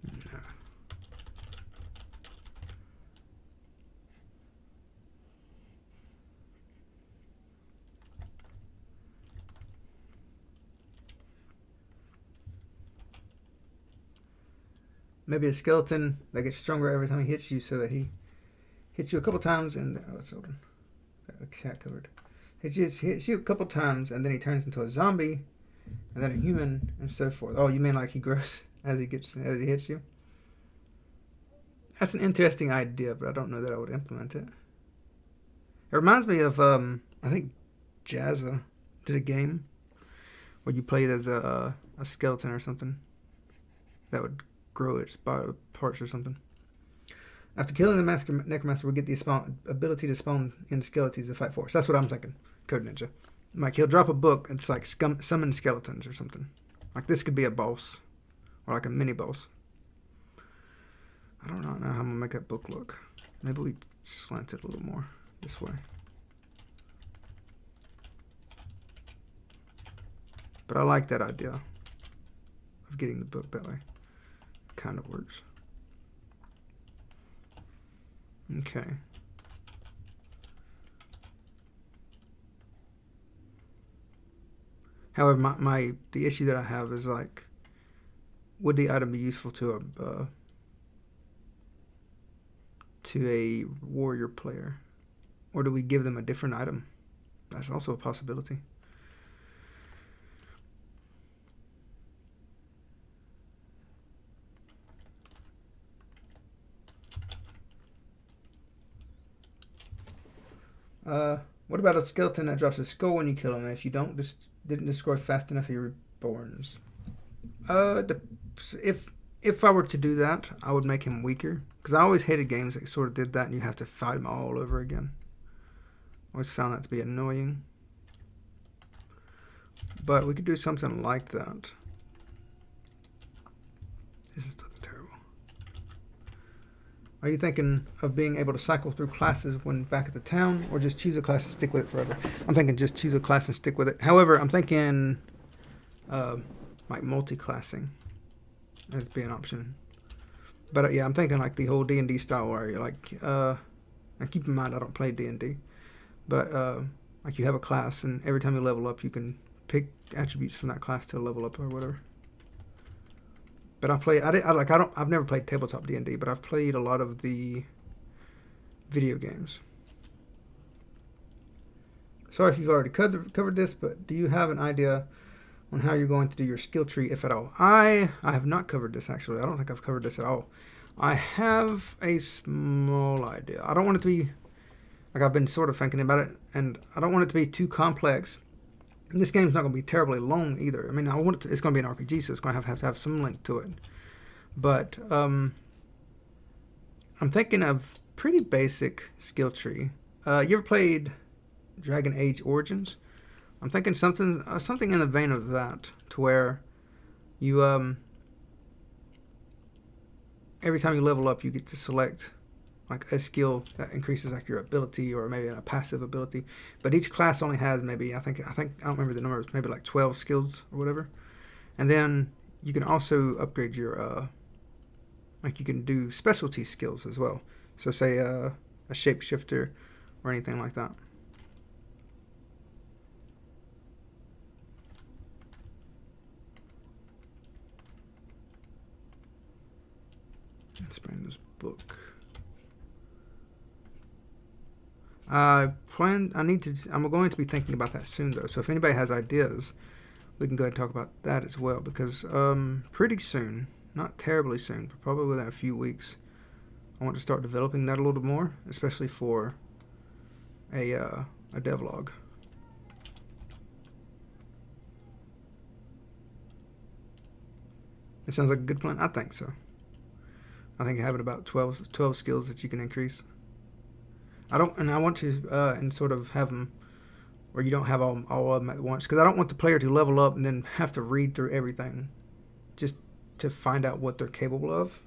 No. Maybe a skeleton that gets stronger every time he hits you, so that he hits you a couple times and... Oh, it's open. Got the cat covered. Hits you a couple times and then he turns into a zombie and then a human and so forth. Oh, you mean like he grows... as he hits you. That's an interesting idea, but I don't know that I would implement it. It reminds me of I think Jazza did a game where you played as a skeleton or something that would grow its parts or something. After killing the necromancer, we get the ability to spawn in skeletons to fight for us. That's what I'm thinking. Code Ninja. Like he'll drop a book and it's like summon skeletons or something. Like this could be a boss or like a mini boss. I don't know how I'm gonna make that book look. Maybe we slant it a little more this way. But I like that idea of getting the book that way. It kind of works. Okay. However, the issue that I have is like, would the item be useful to a warrior player, or do we give them a different item? That's also a possibility. What about a skeleton that drops a skull when you kill him? If you didn't destroy fast enough, he reborns. If I were to do that, I would make him weaker. Because I always hated games that sort of did that and you have to fight him all over again. I always found that to be annoying. But we could do something like that. This is terrible. Are you thinking of being able to cycle through classes when back at the town, or just choose a class and stick with it forever? I'm thinking just choose a class and stick with it. However, I'm thinking like multi-classing. That'd be an option. But yeah, I'm thinking like the whole D&D style where you're like, and keep in mind I don't play D&D, but like you have a class and every time you level up you can pick attributes from that class to level up or whatever. But I've never played tabletop D&D, but I've played a lot of the video games. Sorry if you've already covered this, but do you have an idea on how you're going to do your skill tree, if at all? I have not covered this, actually. I don't think I've covered this at all. I have a small idea. I don't want it to be, like I've been sort of thinking about it, and I don't want it to be too complex. This game's not going to be terribly long either. I mean, it's going to be an RPG, so it's going to have some length to it. But I'm thinking of pretty basic skill tree. You ever played Dragon Age Origins? I'm thinking something in the vein of that, to where you every time you level up, you get to select like a skill that increases like your ability, or maybe a passive ability. But each class only has maybe I don't remember the numbers, maybe like 12 skills or whatever. And then you can also upgrade your like you can do specialty skills as well. So say a shapeshifter or anything like that. Let's bring this book. I'm going to be thinking about that soon, though. So if anybody has ideas, we can go ahead and talk about that as well. Because pretty soon, not terribly soon, but probably within a few weeks, I want to start developing that a little more, especially for a devlog. It sounds like a good plan. I think so. I think having about 12 skills that you can increase. I want to and sort of have them where you don't have all of them at once, because I don't want the player to level up and then have to read through everything just to find out what they're capable of.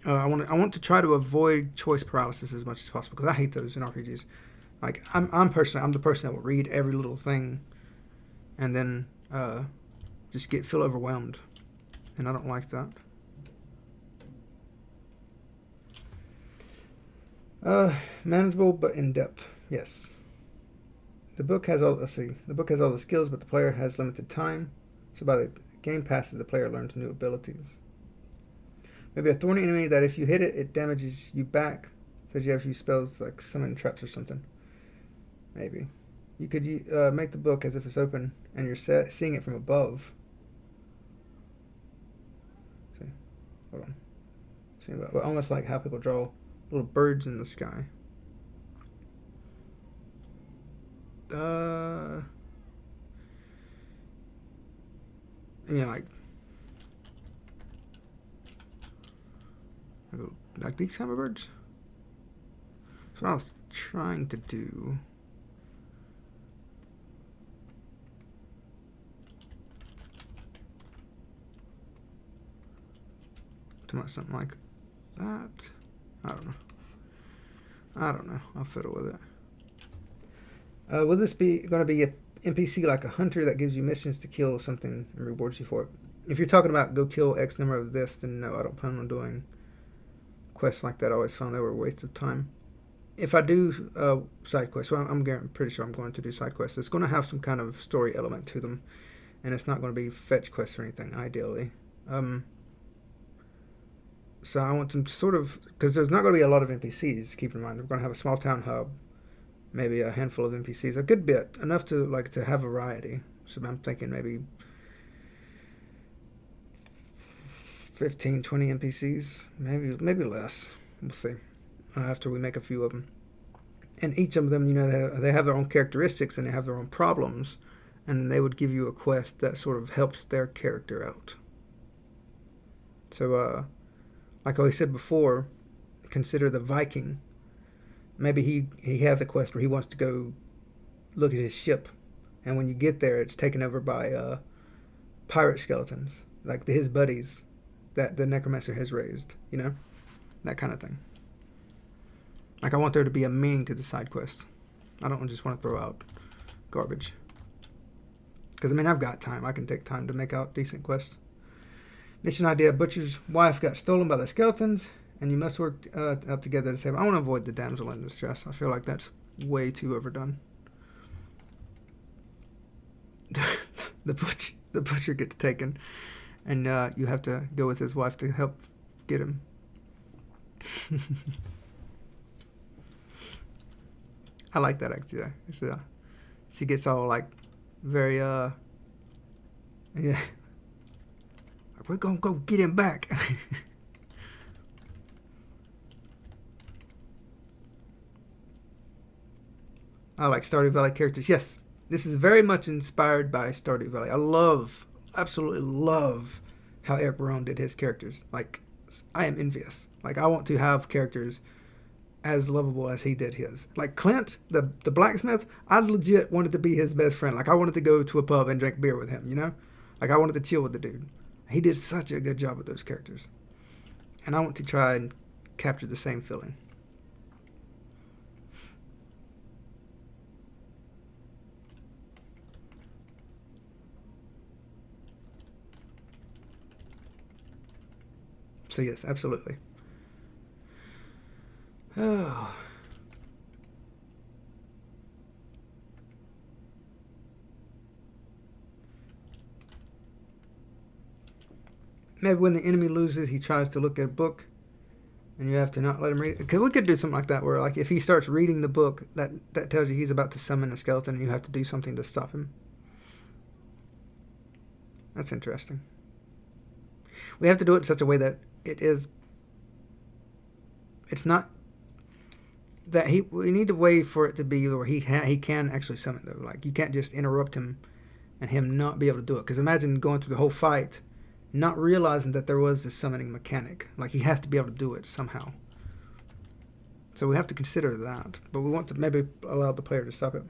I want to try to avoid choice paralysis as much as possible, because I hate those in RPGs. Like I'm the person that will read every little thing and then just feel overwhelmed, and I don't like that. Manageable but in depth. Yes. The book has all the skills, but the player has limited time. So by the game passes, the player learns new abilities. Maybe a thorny enemy that if you hit it, it damages you back. So you have to use spells like summon traps or something. Maybe. You could make the book as if it's open and you're seeing it from above. Hold on. See, almost like how people draw little birds in the sky. Yeah, like these kind of birds. That's what I was trying to do. Something like that. I don't know. I'll fiddle with it. Will this be going to be a NPC like a hunter that gives you missions to kill something and rewards you for it? If you're talking about go kill X number of this, then no, I don't plan on doing quests like that. I always found they were a waste of time. If I do side quests, well, I'm pretty sure I'm going to do side quests. It's going to have some kind of story element to them, and it's not going to be fetch quests or anything, ideally. So I want them to sort of, because there's not going to be a lot of NPCs, keep in mind. We're going to have a small town hub, maybe a handful of NPCs, a good bit, enough to have variety. So I'm thinking maybe 15, 20 NPCs, maybe less. We'll see after we make a few of them. And each of them, they have their own characteristics and they have their own problems, and they would give you a quest that sort of helps their character out. So, like I said before, consider the Viking. Maybe he has a quest where he wants to go look at his ship, and when you get there, it's taken over by pirate skeletons, like his buddies that the necromancer has raised. That kind of thing. Like, I want there to be a meaning to the side quest. I don't just want to throw out garbage. Because, I've got time. I can take time to make out decent quests. Mission idea: Butcher's wife got stolen by the skeletons, and you must work out together to save her. I want to avoid the damsel in distress. I feel like that's way too overdone. The butcher gets taken, and you have to go with his wife to help get him. I like that, actually. She gets all very yeah. We're gonna go get him back. I like Stardew Valley characters. Yes, this is very much inspired by Stardew Valley. I absolutely love how Eric Barone did his characters. I am envious. I want to have characters as lovable as he did his. Like Clint, the blacksmith, I legit wanted to be his best friend. I wanted to go to a pub and drink beer with him, I wanted to chill with the dude. He did such a good job with those characters. And I want to try and capture the same feeling. So yes, absolutely. Oh. Maybe when the enemy loses, he tries to look at a book, and you have to not let him read it. Because we could do something like that, where if he starts reading the book, that tells you he's about to summon a skeleton, and you have to do something to stop him. That's interesting. We have to do it in such a way that it's not that we need a way for it to be where he can actually summon, though. You can't just interrupt him and him not be able to do it. Because imagine going through the whole fight not realizing that there was this summoning mechanic. He has to be able to do it somehow. So we have to consider that. But we want to maybe allow the player to stop it.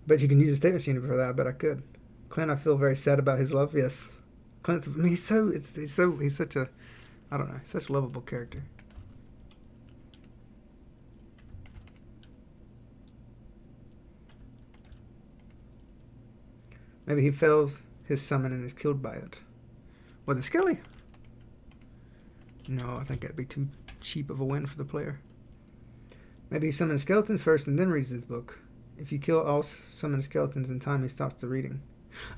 But you can use a state machine for that. I bet I could. Clint, I feel very sad about his love. Yes. Clint, he's such a, I don't know, such a lovable character. Maybe he fails his summon and is killed by it. Was it Skelly? No, I think that'd be too cheap of a win for the player. Maybe he summons skeletons first and then reads this book. If you kill all summoned skeletons in time, he stops the reading.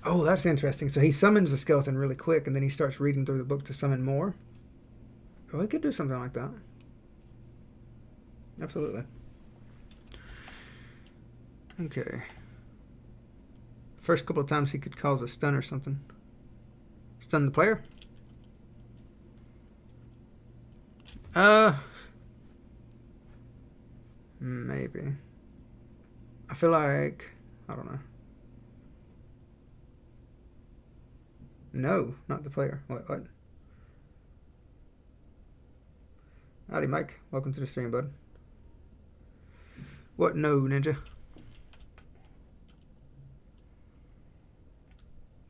Oh, that's interesting. So he summons a skeleton really quick and then he starts reading through the book to summon more? Oh, he could do something like that. Absolutely. Okay. First couple of times he could cause a stun or something. Stun the player. Maybe. I feel like, I don't know. No, not the player. What? Howdy, Mike. Welcome to the stream, bud. What? No, Ninja.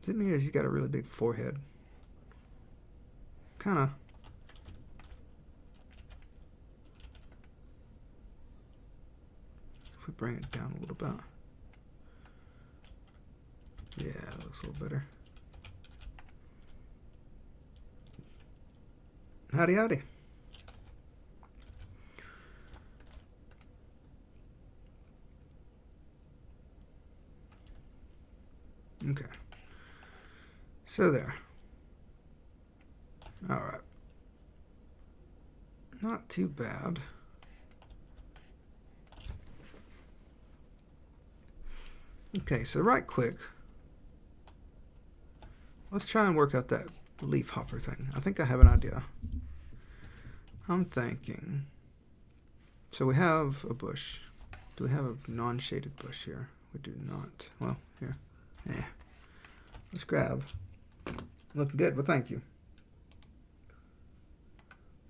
Does it mean he's got a really big forehead? Kinda. If we bring it down a little bit. Yeah, that looks a little better. Howdy, howdy. Okay. So there. Alright. Not too bad. Okay, so right quick, let's try and work out that leaf hopper thing. I think I have an idea. I'm thinking, so we have a bush. Do we have a non-shaded bush here? We do not. Well, here. Yeah. Let's grab. Looking good. Well, thank you.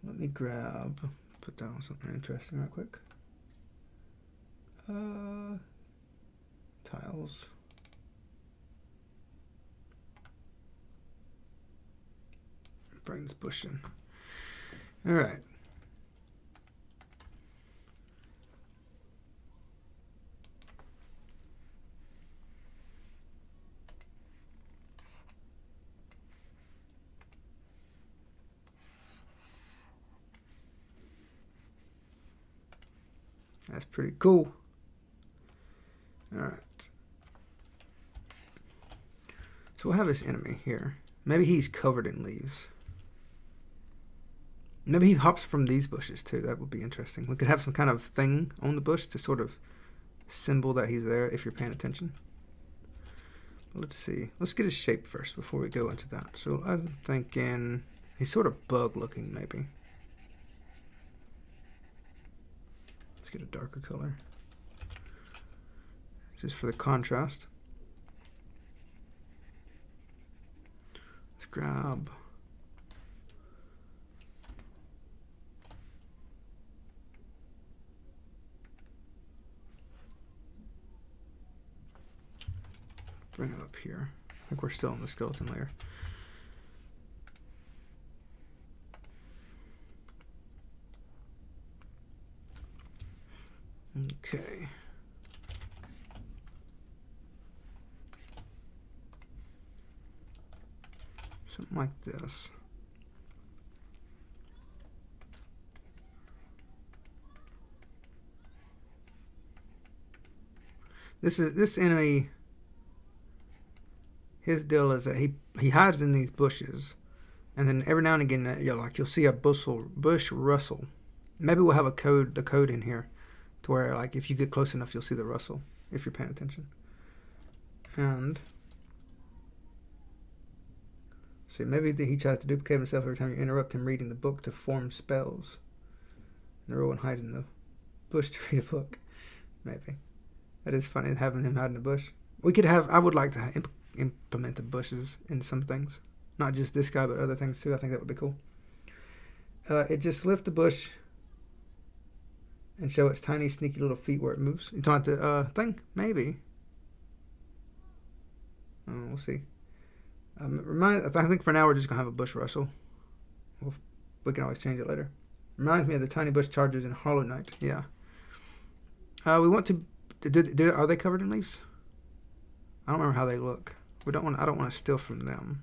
Let me grab. Put down something interesting right quick. Tiles. Bring this bush in. All right. That's pretty cool. All right. So we'll have this enemy here. Maybe he's covered in leaves. Maybe he hops from these bushes too. That would be interesting. We could have some kind of thing on the bush to sort of symbol that he's there if you're paying attention. Let's see. Let's get his shape first before we go into that. So I'm thinking he's sort of bug looking maybe. Let's get a darker color. Just for the contrast. Let's grab. Bring it up here. I think we're still in the skeleton layer. Okay. Something like this. This enemy. His deal is that he hides in these bushes, and then every now and again, you'll see a bush rustle. Maybe we'll have the code in here, to where like if you get close enough, you'll see the rustle if you're paying attention. And see, maybe he tries to duplicate himself every time you interrupt him reading the book to form spells. And everyone hides in the bush to read a book. Maybe that is funny having him hide in the bush. We could have. I would like to implement the bushes in some things, not just this guy, but other things too. I think that would be cool. It just lift the bush and show its tiny, sneaky little feet where it moves. You talking about the thing? Maybe. Oh, we'll see. I think for now we're just gonna have a bush rustle. We can always change it later. Reminds me of the tiny bush chargers in Hollow Knight. Yeah. We want to. Are they covered in leaves? I don't remember how they look. I don't want to steal from them.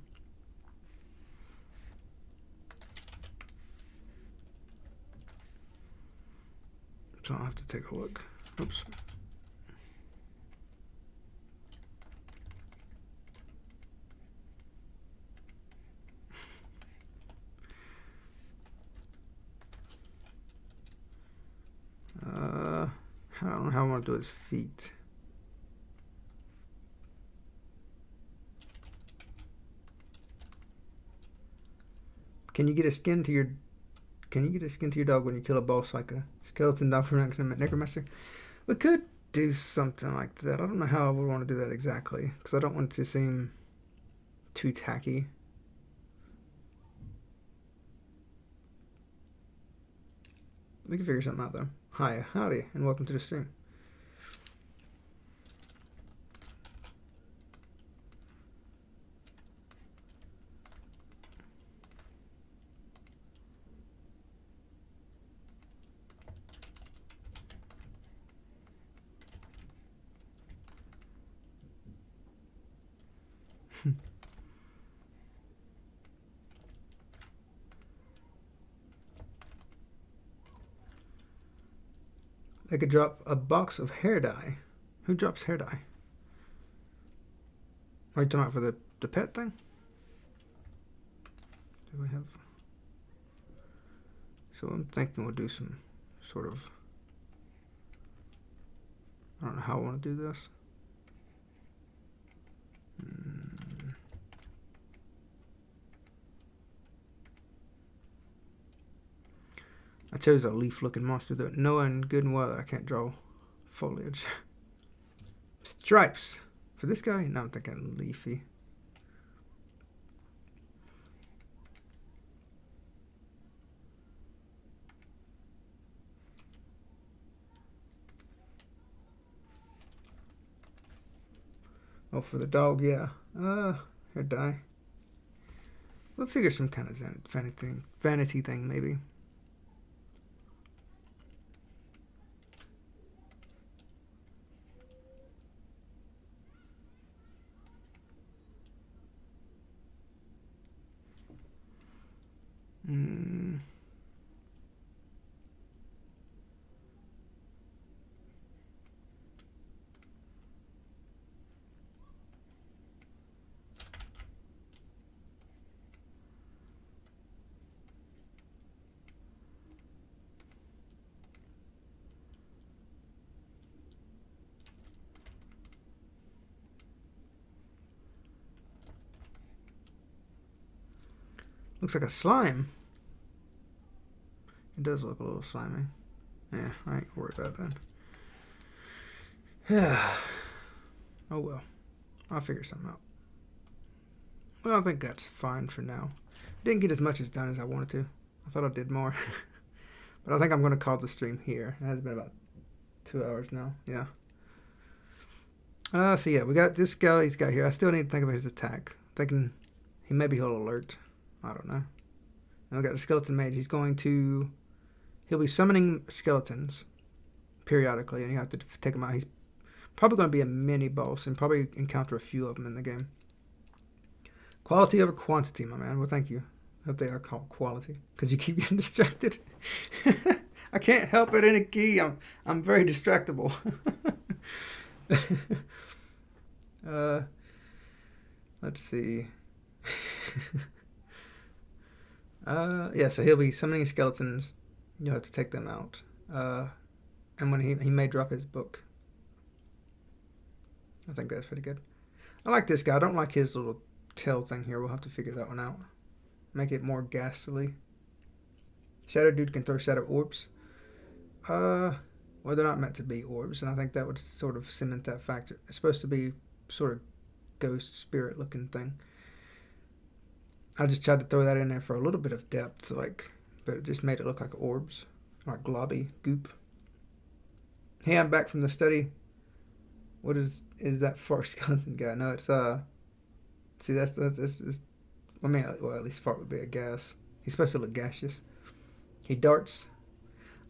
So I'll have to take a look. Oops. I don't know how I want to do his feet. Can you get a skin to your can you get a skin to your dog when you kill a boss like a skeleton dog from Necromancer? We could do something like that. I don't know how I would want to do that exactly, because I don't want it to seem too tacky. We can figure something out, though. Hi, howdy, and welcome to the stream. They could drop a box of hair dye. Who drops hair dye? Are you talking about for the pet thing? Do we have... So I'm thinking we'll do some sort of... I don't know how I want to do this. I chose a leaf-looking monster, though, knowing good and well that I can't draw foliage. Stripes. For this guy? No, I'm thinking leafy. Oh, for the dog, yeah. Hair dye. We'll figure some kind of vanity thing, maybe. Looks like a slime. It does look a little slimy. Yeah, I ain't worried about that. Yeah. Oh well. I'll figure something out. Well, I think that's fine for now. Didn't get as much as done as I wanted to. I thought I did more. But I think I'm going to call the stream here. It has been about 2 hours now. Yeah. So yeah, we got this guy he's got here. I still need to think about his attack. Thinking maybe he'll alert. I don't know. And we got the skeleton mage. He'll be summoning skeletons periodically, and you have to take them out. He's probably going to be a mini boss and probably encounter a few of them in the game. Quality over quantity, my man. Well, thank you. Hope they are called quality, because you keep getting distracted. I can't help it in a key. I'm very distractible. Let's see. Yeah, so he'll be summoning skeletons. You'll have to take them out. And when he may drop his book. I think that's pretty good. I like this guy. I don't like his little tail thing here. We'll have to figure that one out. Make it more ghastly. Shadow Dude can throw shadow orbs. Well, they're not meant to be orbs, and I think that would sort of cement that fact. It's supposed to be sort of ghost spirit looking thing. I just tried to throw that in there for a little bit of depth, but it just made it look like orbs, like globby goop. Hey, I'm back from the study. What is that fart skeleton guy? No, it's see that's I mean, well, at least fart would be a gas. He's supposed to look gaseous. He darts.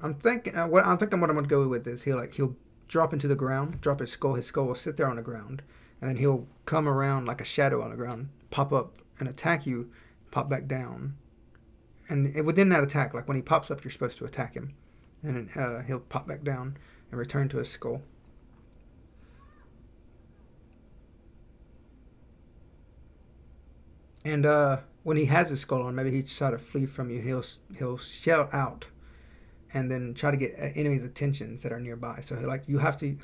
I'm thinking what I'm going to go with is he'll drop into the ground, drop his skull. His skull will sit there on the ground, and then he'll come around like a shadow on the ground, pop up and attack you, pop back down. And within that attack, like when he pops up, you're supposed to attack him. And then he'll pop back down and return to his skull. And when he has his skull on, maybe he'll try to flee from you. He'll shout out and then try to get enemies' attentions that are nearby. So you have to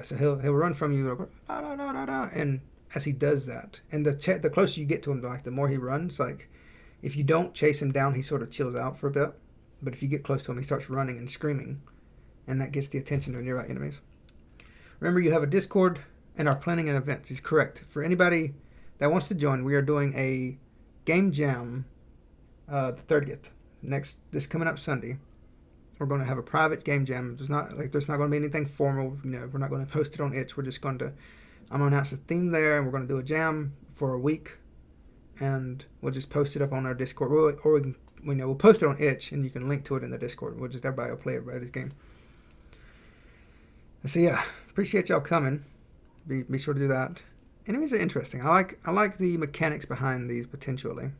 so he'll run from you, da, da, da, da, da, and as he does that, and the closer you get to him, the more he runs, If you don't chase him down, he sort of chills out for a bit. But if you get close to him, he starts running and screaming, and that gets the attention of nearby enemies. Remember, you have a Discord and are planning an event. He's correct. For anybody that wants to join, we are doing a game jam the 30th. This coming up Sunday. We're going to have a private game jam. There's not going to be anything formal. We're not going to post it on itch. We're just going to, I'm going to announce the theme there, and we're going to do a jam for a week, and we'll just post it up on our Discord, or we'll post it on itch, and you can link to it in the Discord. Everybody will play everybody's game. So yeah, appreciate y'all coming. Be sure to do that. Enemies are interesting. I like the mechanics behind these potentially.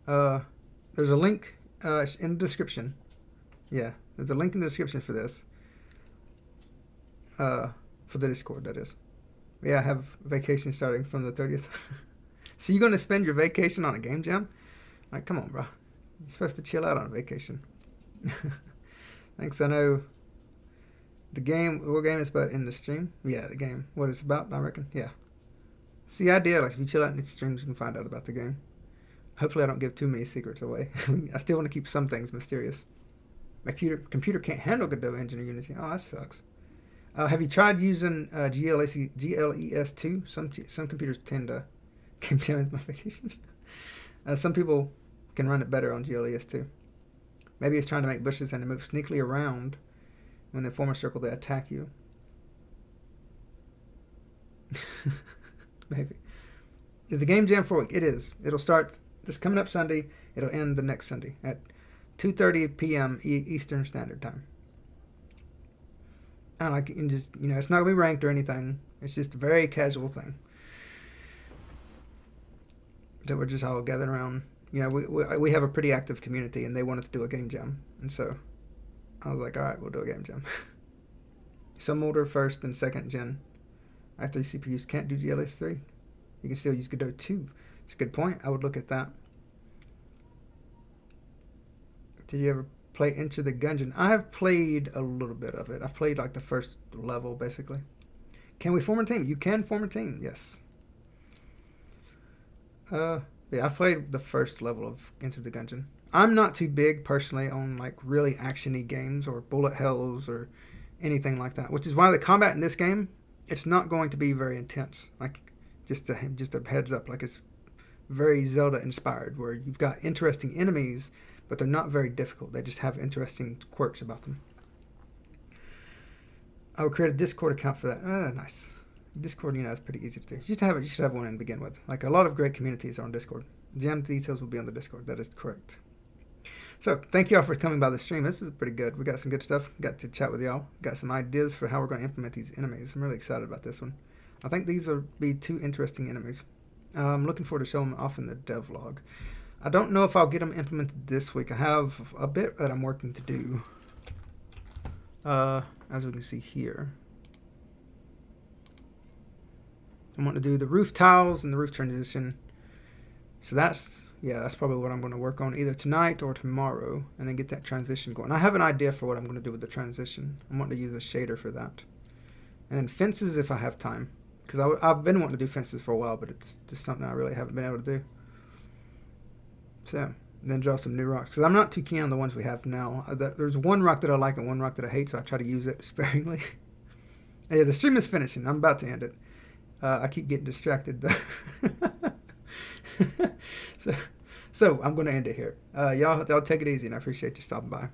There's a link in the description. Yeah, there's a link in the description for this. For the Discord, that is. Yeah, I have vacation starting from the 30th. So you're going to spend your vacation on a game jam? Like, come on, bro. You're supposed to chill out on a vacation. Thanks, I know the game, what game is about in the stream? Yeah, the game. What it's about, I reckon. Yeah. See, the idea, like, if you chill out in the streams, you can find out about the game. Hopefully I don't give too many secrets away. I still want to keep some things mysterious. My computer can't handle Godot Engine or Unity. Oh, that sucks. Have you tried using GLES2? Some computers tend to game jam with my vacation. Some people can run it better on GLES2. Maybe it's trying to make bushes and to move sneakily around. When they form a circle, they attack you. Maybe. Is the game jam for a week? It is. It'll start this coming up Sunday. It'll end the next Sunday at 2:30 p.m. Eastern Standard Time. And like, it's not gonna be ranked or anything. It's just a very casual thing. So we're just all gathered around. We have a pretty active community, and they wanted to do a game jam, and so I was like, all right, we'll do a game jam. Some older first and second gen i3 CPUs can't do GLS3. You can still use Godot 2. It's a good point. I would look at that. Did you ever play Enter the Gungeon? I have played a little bit of it. I've played like the first level, basically. Can we form a team? You can form a team, yes. Yeah, I've played the first level of Enter the Gungeon. I'm not too big, personally, on like really action-y games or bullet hells or anything like that, which is why the combat in this game, it's not going to be very intense. Like, just a heads up, like it's very Zelda-inspired, where you've got interesting enemies, but they're not very difficult. They just have interesting quirks about them. I will create a Discord account for that. Nice. Discord, is pretty easy to do. You should have one and begin with. Like, a lot of great communities are on Discord. Jam details will be on the Discord. That is correct. So, thank you all for coming by the stream. This is pretty good. We got some good stuff. Got to chat with y'all. Got some ideas for how we're going to implement these enemies. I'm really excited about this one. I think these will be two interesting enemies. I'm looking forward to showing them off in the devlog. I don't know if I'll get them implemented this week. I have a bit that I'm working to do. As we can see here. I want to do the roof tiles and the roof transition. So that's probably what I'm going to work on either tonight or tomorrow, and then get that transition going. I have an idea for what I'm going to do with the transition. I'm wanting to use a shader for that. And then fences if I have time. Because I've been wanting to do fences for a while, but it's just something I really haven't been able to do. So, and then draw some new rocks. Because I'm not too keen on the ones we have now. There's one rock that I like and one rock that I hate, so I try to use it sparingly. Yeah, the stream is finishing. I'm about to end it. I keep getting distracted, though. So I'm going to end it here. Y'all take it easy, and I appreciate you stopping by.